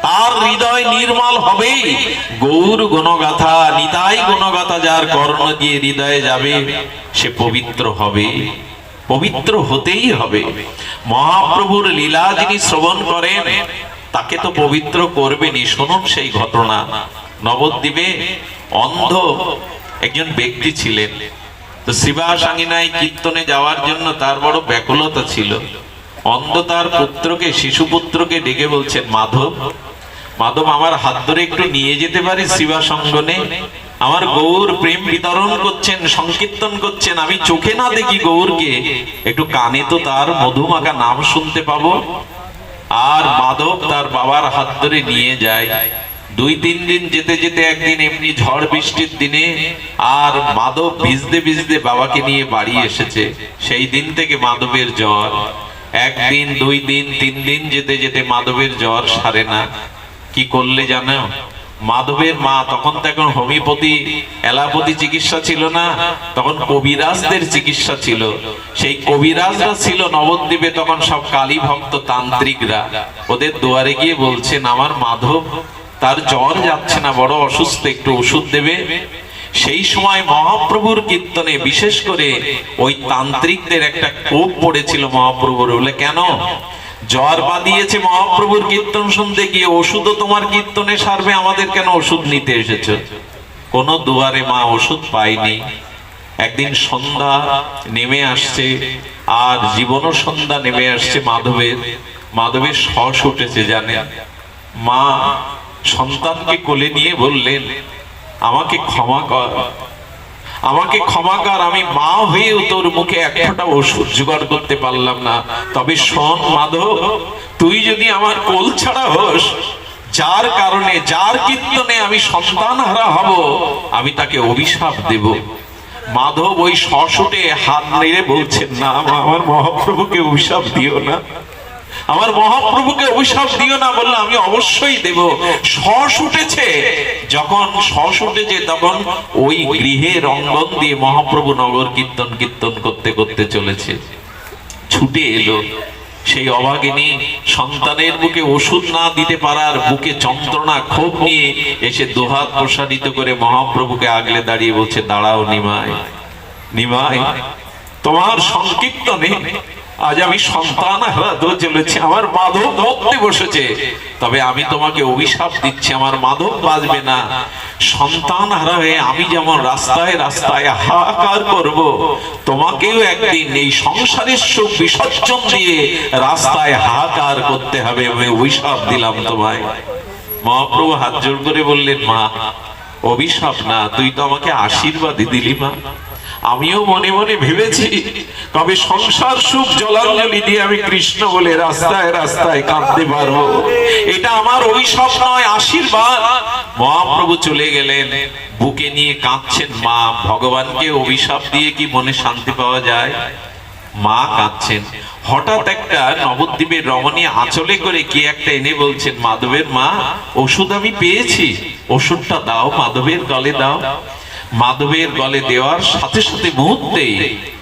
তার হৃদয় নির্মল হবে গৌর গুণগাথা, নিতাই গুণগাথা যার কর্ণ দিয়ে হৃদয়ে যাবে সে পবিত্র হবে, পবিত্র হতেই হবে। মহাপ্রভুর লীলা যিনি শ্রবণ করেন তাকে তো পবিত্র করবেনই। শুনুন সেই ঘটনা। নবদ্বীপে অন্ধ একজন ব্যক্তি ছিলেন। তো শ্রীবাসাঙ্গিনায় কীর্তনে যাওয়ার জন্য তার বড় ব্যাকুলতা ছিল। অন্ধ তার পুত্রকে, শিশু পুত্রকে ডেকে বলছেন, মাধব মাধব আমার হাত ধরে একটু নিয়ে যেতে পারি শ্রীবাসঙ্গনে? আমার গৌর প্রেম বিতরণ করছেন, সংকীর্তন করছেন, আমি চোখে না দেখি গৌরকে, একটু কানে তো তার মধুমাখা নাম শুনতে পাবো। আর মাধব তার বাবার হাত ধরে নিয়ে যায়। 2-3 দিন যেতে যেতে একদিন এমনি ঝড় বৃষ্টির দিনে আর মাধব ভিজতে ভিজতে বাবাকে নিয়ে বাড়ি এসেছে। সেই দিন থেকে মাধবের জ্বর। 1 দিন 2 দিন 3 দিন যেতে যেতে মাধবের জ্বর সারে না। কি করলে জানো? মাধবের মা, তখন তো এখন হোমিওপ্যাথি অ্যালোপ্যাথি চিকিৎসা ছিল না, তখন কবিরাজদের চিকিৎসা ছিল। সেই কবিরাজরা ছিল নবদ্বীপে তখন সব কালী ভক্ত তান্ত্রিকরা। ওদের দুয়ারে গিয়ে বলছেন, আমার মাধব তার জ্বর যাচ্ছে না, বড় অসুস্থ, একটু ওষুধ দেবে। সেই সময় মহাপ্রভুর কীর্তনে বিশেষ করে ওই তান্ত্রিকদের একটা কোপ পড়েছিল মহাপ্রভুর। বলে, কেন? জ্বর বাঁধিয়েছে মহাপ্রভুর কীর্তন শুনতে গিয়ে, ওষুধও তোমার কীর্তনে সারবে, আমাদের কেন ওষুধ নিতে এসেছো? কোন দুয়ারে মা ওষুধ পায়নি। একদিন সন্ধ্যা নেমে আসছে, আর জীবন সন্ধ্যা নেমে আসছে মাধবের। মাধবের শ্বাস উঠেছে জানেন। মা সন্তানকে কোলে নিয়ে বললেন, আমাকে ক্ষমা কর, আমাকে ক্ষমা কর, আমি মা হয়েও তোর মুখে এক ফোঁটা ওষুধ জোগাড় করতে পারলাম না। তবে শোন মাধব, তুই যদি আমার কোল ছাড়া হোস, যার কারণে, যার কীর্তনে আমি সন্তান হারা হব, আমি তাকে অভিশাপ দেব। মাধব ওই সশুটে হাত নেড়ে বলছেন, না আমার মহাপ্রভুকে অভিশাপ দিও না, আমার মহাপ্রভুকে অভিশাপ দিও না। বললো, আমি অবশ্যই দেব। শ্বাস উঠেছে, যখন শ্বাস উঠেছে তখন ওই গৃহে রঙ্গন দিয়ে মহাপ্রভু নগর কীর্তন কীর্তন করতে করতে চলেছে। ছুটে এলো সেই অভাগিনী, সন্তানের বুকে ওষুধ না দিতে পারার বুকে যন্ত্রণা ক্ষোভ নিয়ে এসে দুহাত প্রসারিত করে মহাপ্রভুকে আগলে দাঁড়িয়ে বলছে, দাঁড়াও নিমাই, নিমাই, তোমার সংকীর্তনে আজ আমি সন্তান হারাতে চলেছি। আমার মাধব মরতে বসেছে, তবে আমি তোমাকে অভিশাপ দিচ্ছি, আমার মাধব বাঁচবে না। সন্তান হারা হয়ে আমি যেমন রাস্তায় রাস্তায় হাহাকার করব, তোমাকেও একদিন এই সংসারের সুখ বিসর্জন দিয়ে রাস্তায় হাহাকার করতে হবে। আমি অভিশাপ দিলাম তোমায়। মহাপ্রভু হাত জোড় করে বললেন, মা অভিশাপ না, তুই তো আমাকে আশীর্বাদই দিলি মা। আমিও মনে মনে ভেবেছি কবে সংসার সুখ জলাঞ্জলি দিয়ে আমি কৃষ্ণ বলে রাস্তায় রাস্তায় কাঁদতে পারবো। এটা আমার অভিশাপ নয়, আশীর্বাদ। মহাপ্রভু চলে গেলেন, বুকে নিয়ে কাঁদছেন মা। ভগবানকে অভিশাপ দিয়ে কি মনে শান্তি পাওয়া যায়? মা কাঁদছেন। হঠাৎ একটা নবদ্বীপের রমণী আঁচলে করে কি একটা এনে বলছেন, মাধবের মা ওষুধ আমি পেয়েছি, ওষুধটা দাও, মাধবের গলে দাও। মাধবের গলে দেওয়ার সাথে সাথে মুহূর্তেই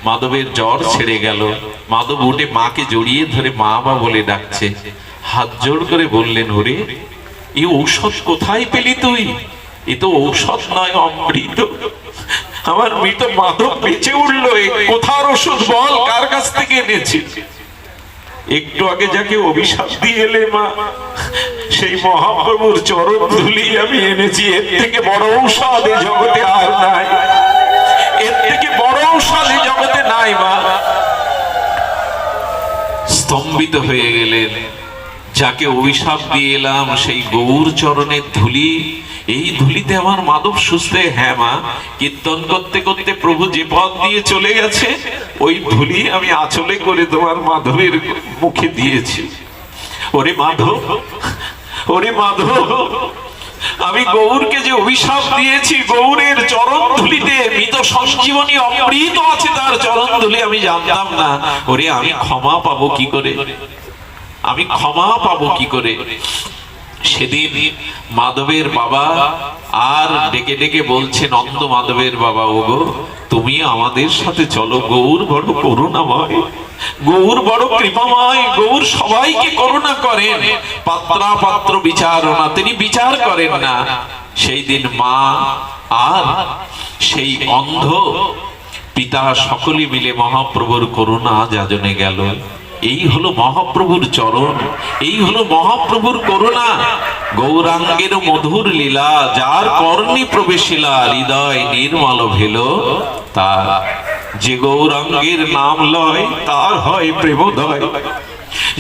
মাধবের জ্বর ছেড়ে গেল। মাধব উঠে মাকে জড়িয়ে ধরে মা বা বলে ডাকছে। হাত জোড় করে বললেন, ওরে এই ঔষধ কোথায় পেলি তুই? এ তো ঔষধ নয়, অমৃত। আমার মৃত মাধব বেঁচে উঠলো, কোথার ওষুধ বল, কার কাছ থেকে এনেছি? একটু আগে যাকে অভিশাপ দিয়ে এলে মা, সেই মহাপ্রভুর চরণ ধুলি আমি এনেছি। এর থেকে বড় ঔষধ এই জগতে আর নাই, এর থেকে বড় ঔষধ এই জগতে নাই মা। স্তম্ভিত স্তম্ভিত হয়ে গেলেন। যাকে অভিশাপ দিয়ে এলাম সেই গৌর চরণের ধুলি, এই ধুলিতে আমার মাধব সুস্থ। হ্যাঁ মা, কীর্তন করতে করতে প্রভু যে পথ দিয়ে চলে গেছে ওই ধুলি আমি আঁচলে করে তোমার মাধবের মুখে দিয়েছি। ওরে মাধব, ওরে মাধব, আমি গৌরকে যে অভিশাপ দিয়েছি, গৌরের চরণ ধুলিতে মৃত সঞ্জীবনী অমৃত আছে, তার চরণ ধুলি আমি জানতাম না। ওরে আমি ক্ষমা পাবো কি করে, আমি ক্ষমা পাবো কি করে? সেদিন মাধবের বাবা আর ডেকে ডেকে বলছে, নন্দ মাধবের বাবা, ওগো তুমি আমাদের সাথে চলো। গৌর বড় করুণাময়, গৌর বড় কৃপাময়, গৌর সবাইকে করুণা করেন, পাত্রা পাত্র বিচারনা তিনি বিচার করেন না। সেই দিন মা আর সেই অন্ধ পিতা সকলে মিলে মহাপ্রভুর করুণা যাজনে গেল। এই হলো মহাপ্রভুর চরণ, এই হলো মহাপ্রভুর করুণা। গৌরাঙ্গের মধুর লীলা, যার কর্ণে প্রবেশিলা, হৃদয় নির্মল ভেল তার। যে গৌরাঙ্গের নাম লয় তার হয় প্রেমোদয়।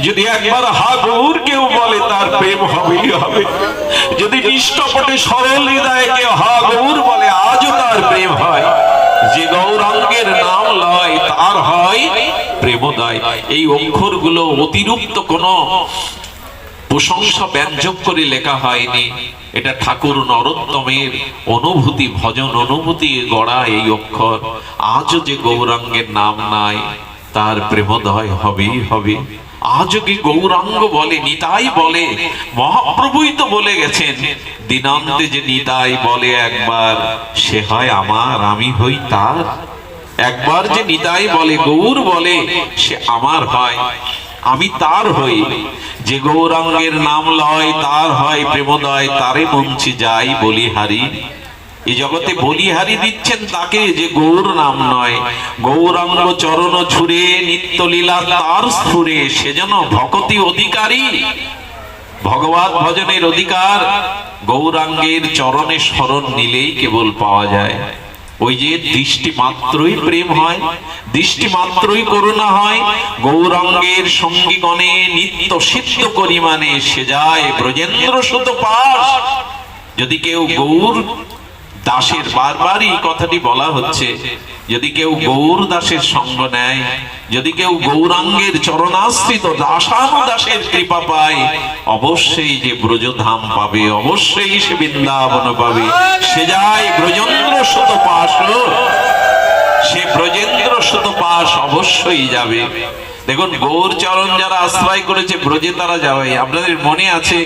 যদি একবার হা গৌর কেউ বলে তার প্রেম হবেই হবে। যদি নিষ্ঠপটে সরল হৃদয় কেউ হা গৌর বলে আজও তার প্রেম হয়। যে গৌরাঙ্গের নাম লয় তার হয় প্রেমোদয়। এই অক্ষরগুলো অতিরিক্ত কোনো প্রশংসা ব্যঞ্জক করে লেখা হয়নি, এটা ঠাকুর নরোত্তমের অনুভূতি, ভজন অনুভূতি গড়া এই অক্ষর। আজও যে গৌরাঙ্গের নাম নাই তার প্রেমোদয় হবেই হবে। আজও কি গৌরাঙ্গ বলে, নিতাই বলে, মহাপ্রভুই তো বলে গেছেন, দিনান্তে যে নিতাই বলে একবার, সে হয় আমার আমি হই তার। একবার যে নিতাই বলে, গৌর বলে, সে আমার হয় আমি তার হই। যে গৌরাঙ্গের নাম লয় তার হয় প্রেমোদয়, তারে মঞ্চে যাই বলিহারি। এই জগতে বলিহারি দিচ্ছেন তাকে যে গৌর নাম নয়। গৌরাঙ্গ চরণ ছুড়ে নিত্য লীলা তার স্ফুরে, সেজন্য ভকতি অধিকারী, ভগবত ভজনের অধিকার গৌরাঙ্গের চরণে শরণ নিলেই কেবল পাওয়া যায়। ওই যে দৃষ্টি মাত্রই প্রেম হয়, দৃষ্টি মাত্রই করুণা হয়। গৌরাঙ্গের সঙ্গীগণে নিত্য সিদ্ধ করি মানে, সে যায় ব্রজেন্দ্র সুত পাশ। যদি কেউ গৌর দাসের, বারবার এই কথাটি বলা হচ্ছে, যদি কেউ গৌর দাসের সঙ্গ নেয়, যদি কেউ গৌরাঙ্গের চরণাশ্রিত দাসানুদাসের কৃপা পায়, অবশ্যই যে ব্রজধাম পাবে, অবশ্যই সে বৃন্দাবন পাবে। সে যায় ব্রজেন্দ্র সুত পাশ, সে ব্রজেন্দ্র সুত পাশ অবশ্যই যাবে। দেখুন, গৌর চরণ যারা আশ্রয় করেছে ব্রজে তারা যাবে। আপনাদের মনে আছে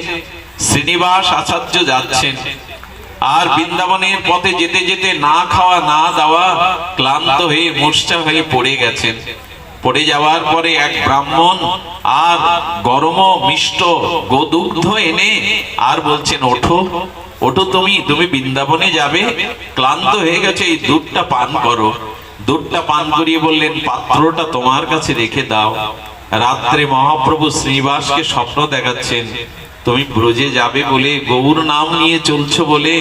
শ্রীনিবাস আচার্য যাচ্ছেন, আর বৃন্দাবনের পথে যেতে যেতে না খাওয়া না দাওয়া ক্লান্ত হয়ে মূর্ছা হয়ে পড়ে গেছেন। পড়ে যাওয়ার পরে এক ব্রাহ্মণ আর গরম মিষ্ট গোদুগ্ধ এনে আর বলছেন, ওঠো ওঠো, তুমি বৃন্দাবনে যাবে, ক্লান্ত হয়ে গেছে, এই দুধটা পান করো। দুধটা পান করিয়ে বললেন, পাত্রটা তোমার কাছে রেখে দাও। রাত্রে মহাপ্রভু শ্রীনিবাসকে স্বপ্ন দেখাচ্ছেন, তুমি ব্রজে যাবে বলে, গৌর নাম নিয়ে চলছো বলে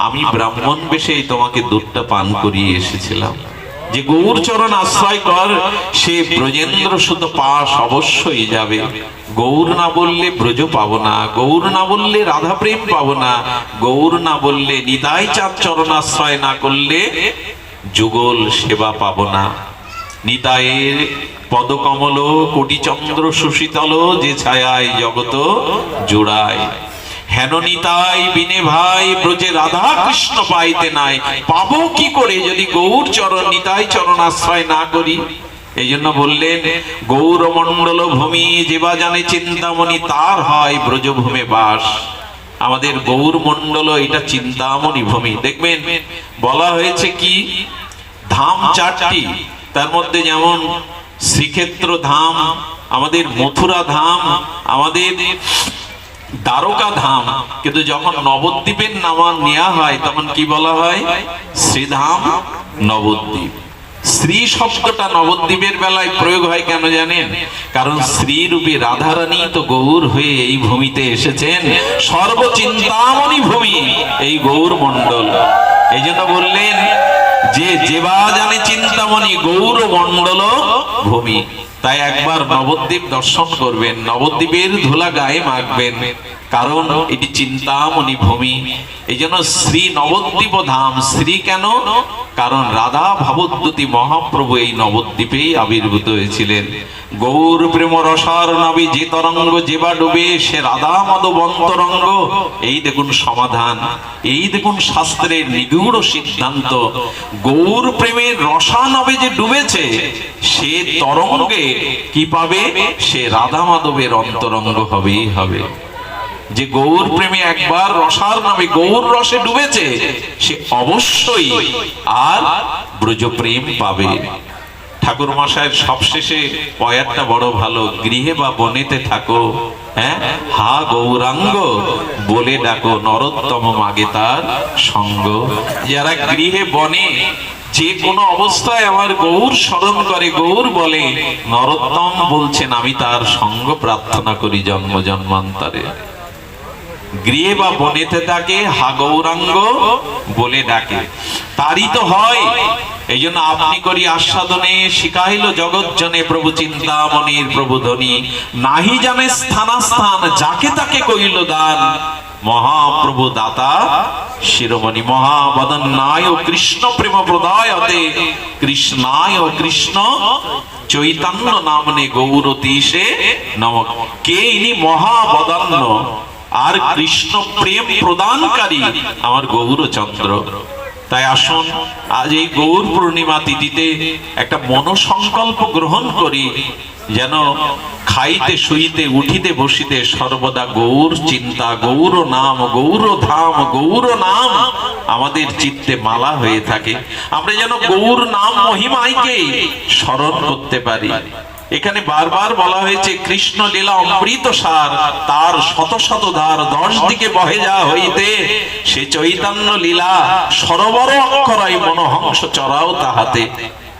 আমি ব্রাহ্মণ বেশে তোমাকে দুধটা পান করিয়ে এসেছিলাম। যে গৌর চরণ আশ্রয় কর, সে ব্রজেন্দ্র সুত পাশ অবশ্যই যাবে। গৌর না বললে ব্রজ পাবো না, গৌর না বললে রাধা প্রেম পাবো না, গৌর না বললে নিতাই চাঁদ চরণ আশ্রয় না করলে যুগল সেবা পাবো না। নিতাইয়ের পদকমল কোটি চন্দ্র সুশীতল, যে ছায়ায় জগত জোড়ায়। হেন নিতাই বিনে ভাই ব্রজে রাধা কৃষ্ণ পাইতে নাই। পাবো কি করে যদি গৌর চরণ নিতাই চরণ আশ্রয় না করি? এই জন্য বললেন, গৌরমণ্ডল ভূমি যেবা জানে চিন্তামণি, তার হয় ব্রজভূমে বাস। আমাদের গৌর মণ্ডল এটা চিন্তামণি ভূমি। দেখবেন বলা হয়েছে কি, ধাম চারটি, তার মধ্যে যেমন শ্রীক্ষেত্র ধাম, আমাদের মথুরা ধাম, আমাদের দ্বারকা ধাম। কিন্তু যখন নবদ্বীপের নাম নেওয়া হয় তখন কি বলা হয়? শ্রীধাম নবদ্বীপ। শ্রী শব্দটা নবদ্বীপের বেলায় প্রয়োগ হয় কেন জানেন? কারণ শ্রী রূপে রাধারানী তো গৌর হয়ে এই ভূমিতে এসেছেন। সর্বচিন্তামণি ভূমি এই গৌর মণ্ডল। এই জন্য বললেন, যে যেবা জানে চিন্তামণি গৌর মণ্ডল ভূমি। তাই একবার নবদ্বীপ দর্শন করবেন, নবদ্বীপের ধুলা গায়ে মাখবেন, কারণ এটি চিন্তামণি ভূমি। এই জন্য শ্রী নবদ্বীপ ধাম। শ্রী কেন? কারণ রাধা ভাবদ্যুতি মহাপ্রভু এই নবদ্বীপেই আবির্ভূত হয়েছিলেন। গৌর প্রেম রসার নবী যে তরঙ্গ যেবা ডুবে সে রাধা মাধব অন্তরঙ্গ। এই দেখুন সমাধান, এই দেখুন শাস্ত্রের নিগূঢ় সিদ্ধান্ত। গৌর প্রেমের রসানবে যে ডুবেছে সে তরঙ্গে কি পাবে? সে রাধা মাধবের অন্তরঙ্গ হবেই হবে। যে গৌর প্রেমে একবার রসার নামে গৌর রসে ডুবেছে সে অবশ্যই আর ব্রজ প্রেম পাবে। ঠাকুর মশাইয়ের সবশেষে পয়ারটা বড় ভালো, গৃহে বা বনেতে থাকো, হ্যাঁ, হা গৌরাঙ্গ বলে ডাকো, নরোত্তম মাগে তার সঙ্গ। যারা গৃহে বনে যে কোনো অবস্থায় আমার গৌর স্মরণ করে, গৌর বলে, নরোত্তম বলছেন আমি তার সঙ্গ প্রার্থনা করি জন্ম জন্মান্তরে। গৃহে বা বনেতে থাকে, হা গৌরাঙ্গ বলে ডাকে, তারই তো হয়। এই জন্য আপনি করি আস্বাদনে শিখাইল জগৎ জনে প্রভু চিন্তামণির প্রভু ধ্বনি। নাহি জানে স্থানাস্থান যাকে তাকে কইল দান, মহাপ্রভু দাতা শিরোমণি। মহাবদন্নায় কৃষ্ণ প্রেম প্রদায়তে, কৃষ্ণায় কৃষ্ণ চৈতন্য নামনে গৌরতীশে নমঃ। কে ইনি? মহাবদন্ন আর কৃষ্ণ প্রেম প্রদানকারী আমার গৌরচন্দ্র। তাই আসুন আজ এই গৌর পূর্ণিমা তিথিতে একটা মনোসংকল্প গ্রহণ করি, যেন খাইতে শুইতে উঠিতে বসিতে সর্বদা গৌর চিন্তা, গৌর নাম, গৌর ধাম, গৌর নাম আমাদের চিত্তে মালা হয়ে থাকে। আমরা যেন গৌর নাম মহিমাইকে স্মরণ করতে পারি। এখানে বারবার বলা হয়েছে কৃষ্ণ লীলা অমৃত সার, তার শত শত ধার 10 দিকে বহে যা হইতে, সে চৈতন্য লীলা সরোবর অক্ষরাই মনোহংস চড়াও তাহাতে।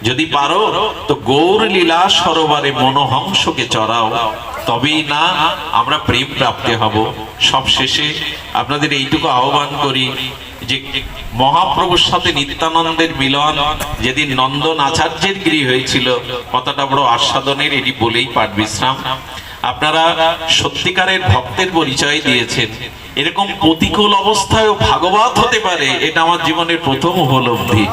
যদি পারো তো গৌর লীলা সরোবরে মনোহংসকে চড়াও, তবেই না আমরা প্রেম প্রাপ্তি হব। সব শেষে আপনাদের এইটুকু আহ্বান করি যে মহাপ্রভুর সাথে নিত্যানন্দের মিলন যেদিন নন্দন আচার্যের গৃহে হয়েছিল, কথাটা বড় আস্বাদনের, এটি বলেই পাঠ বিশ্রাম। আপনারা সত্যিকারের ভক্তের পরিচয় দিয়েছেন। এরকম প্রতিকূল অবস্থায়ও ভাগবত হতে পারে, এটা আমার জীবনের প্রথম উপলব্ধি।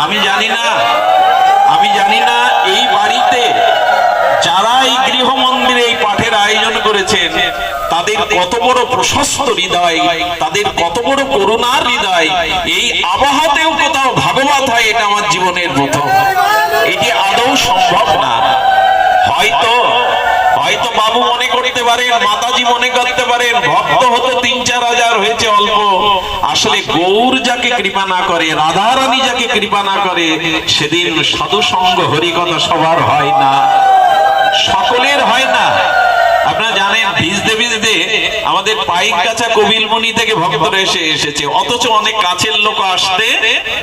আমি জানি না এই বাড়িতে যারা এই গৃহ মন্দিরে এই পাঠের আয়োজন করেছেন তাদের কত বড় প্রশস্ত হৃদয়, তাদের কত বড় করুণার হৃদয়। এই আবহাওয়াতেও কোথাও ভাগবত হয়, এটা আমার জীবনের প্রথম। এটি আদৌ সম্ভব না। হয়তো বাবু মনে করতে পারেন, মাতাজি মনে করতে পারেন ভক্ত হতো 3-4 হাজার হয়েছে অল্প। আসলে গৌর যাকে কৃপা না করে, রাধারানী যাকে কৃপা না করে, সেদিন সাধু সঙ্গ হরিকথা সবার হয় না, সকলের হয় না। আপনারা জানেন ভিজতে ভিজতে আমাদের পাইকগাছা কবিলমণি থেকে ভক্তরা এসেছে, অথচ অনেক কাছের লোক আসতে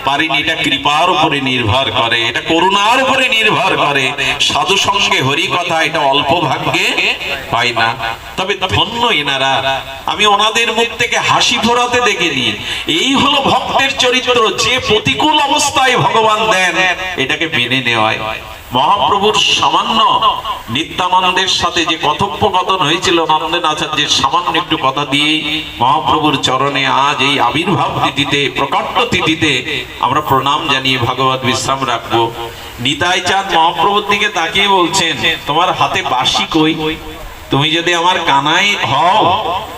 পারেনি। এটা কৃপার উপরে নির্ভর করে, এটা করুণার উপরে নির্ভর করে। সাধু সঙ্গে হরি কথা এটা অল্প ভাগ্যে পাই না। তবে ধন্য এনারা, আমি ওনাদের মুখ থেকে হাসি ফোরাতে দেখিনি। এই হলো ভক্তের চরিত্র, যে প্রতিকূল অবস্থায় ভগবান দেন এটাকে মেনে নেওয়ায়। মহাপ্রভুর সামান্য নিত্যানন্দের সাথে যে কথোপকথন হয়েছিল নন্দন আচার্যের, সামান্য একটু কথা দিয়ে মহাপ্রভুর চরণে আজ এই আবির্ভাব তিথিতে, প্রকাট্য তিথিতে আমরা প্রণাম জানিয়ে ভাগবত বিশ্রাম রাখবো। নিতাই চাঁদ মহাপ্রভুর দিকে তাকিয়ে বলছেন, তোমার হাতে বাঁশি কই? তুমি যদি আমার কানাই হও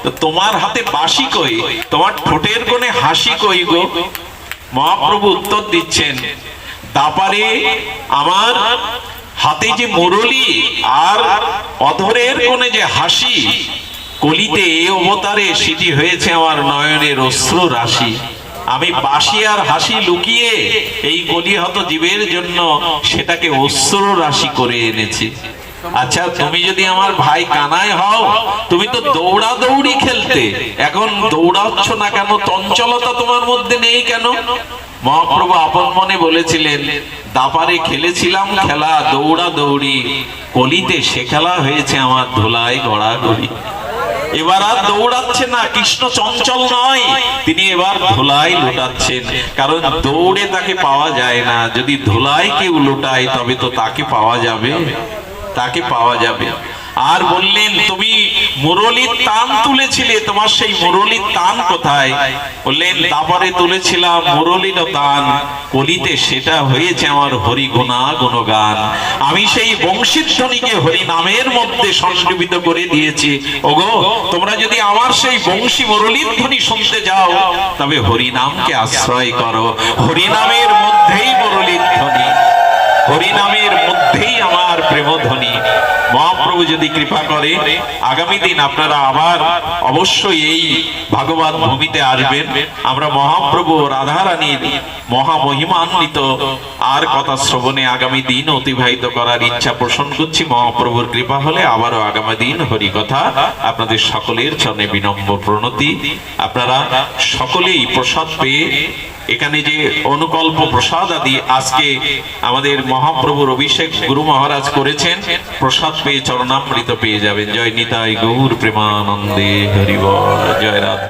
তো তোমার হাতে বাঁশি কই? তোমার ঠোঁটের কোণে হাসি কই গো? মহাপ্রভু উত্তর দিচ্ছেন, দাপারে আমার হাতে যে মুরলি আর অধরের কোণে যে হাসি, কলিতে এ অবতারে সেটি হয়েছে আমার নয়নের অশ্রু রাশি। আমি বাঁশি আর হাসি লুকিয়ে এই কলিহত জীবের জন্য সেটাকে অশ্রু রাশি করে এনেছি। আচ্ছা, তুমি যদি আমার ভাই কানাই হও, তুমি তো দৌড়াদৌড়ি খেলতে, এখন দৌড়াচ্ছ না কেন? চঞ্চলতা তোমার মধ্যে নেই কেন? মহাপ্রভু আপন মনে বলেছিলেন, দাপারে খেলেছিলাম খেলা দৌড়াদৌড়ি, কলিতে সে খেলা হয়েছে আমার ধুলায় গড়াগড়ি। এবার আর দৌড়াচ্ছেন না, কৃষ্ণ চঞ্চল নয়, তিনি এবার ধুলাই লুটাচ্ছেন। কারণ দৌড়ে তাকে পাওয়া যায় না, যদি ধুলাই কেউ লুটায় তবে তো তাকে পাওয়া যাবে, তাকে পাওয়া যাবে। আর বললেন, তুমি মুরলীর তান তুলেছিলে, তোমার সেই মুরলীর তান কোথায়? বললেন, তারপরে তুলেছিলাম মুরলীর তান, কলিতে সেটা হয়েছে আমার হরি গুণা গুণগান। আমি সেই বংশীধ্বনিকে হরি নামের মধ্যে সংযোজিত করে দিয়েছি। ওগো, তোমরা যদি আমার সেই বংশী মুরলীর ধ্বনি শুনতে যাও, তবে হরি নামকে আশ্রয় করো। হরি নামের মধ্যেই মুরলীর ধ্বনি, হরি নামের মধ্যেই আমার প্রেমধ্বনি। মহাপ্রভু যদি কৃপা করে আগামী দিন আপনারা আবার অবশ্যই এই ভাগবত ভূমিতে আসবেন। আমরা মহাপ্রভু রাধারানীর মহামহিমান্বিত আর কথা শ্রবণে আগামী দিন অতিবাহিত করার ইচ্ছা পোষণ করছি। মহাপ্রভুর কৃপা হলে আবারও আগামী দিন হরি কথা আপনাদের সকলের চরণে বিনম্র প্রণতি। আপনারা সকলেই প্রসাদ পেয়ে এখানে যে অনুকল্প প্রসাদ আদি আজকে আমাদের মহাপ্রভুর অভিষেক গুরু মহারাজ করেছেন, প্রসাদ পেয়ে চরণামৃত পেয়ে যাবেন। জয় নিতাই গৌর প্রেমানন্দে হরি বল। জয় রাধা।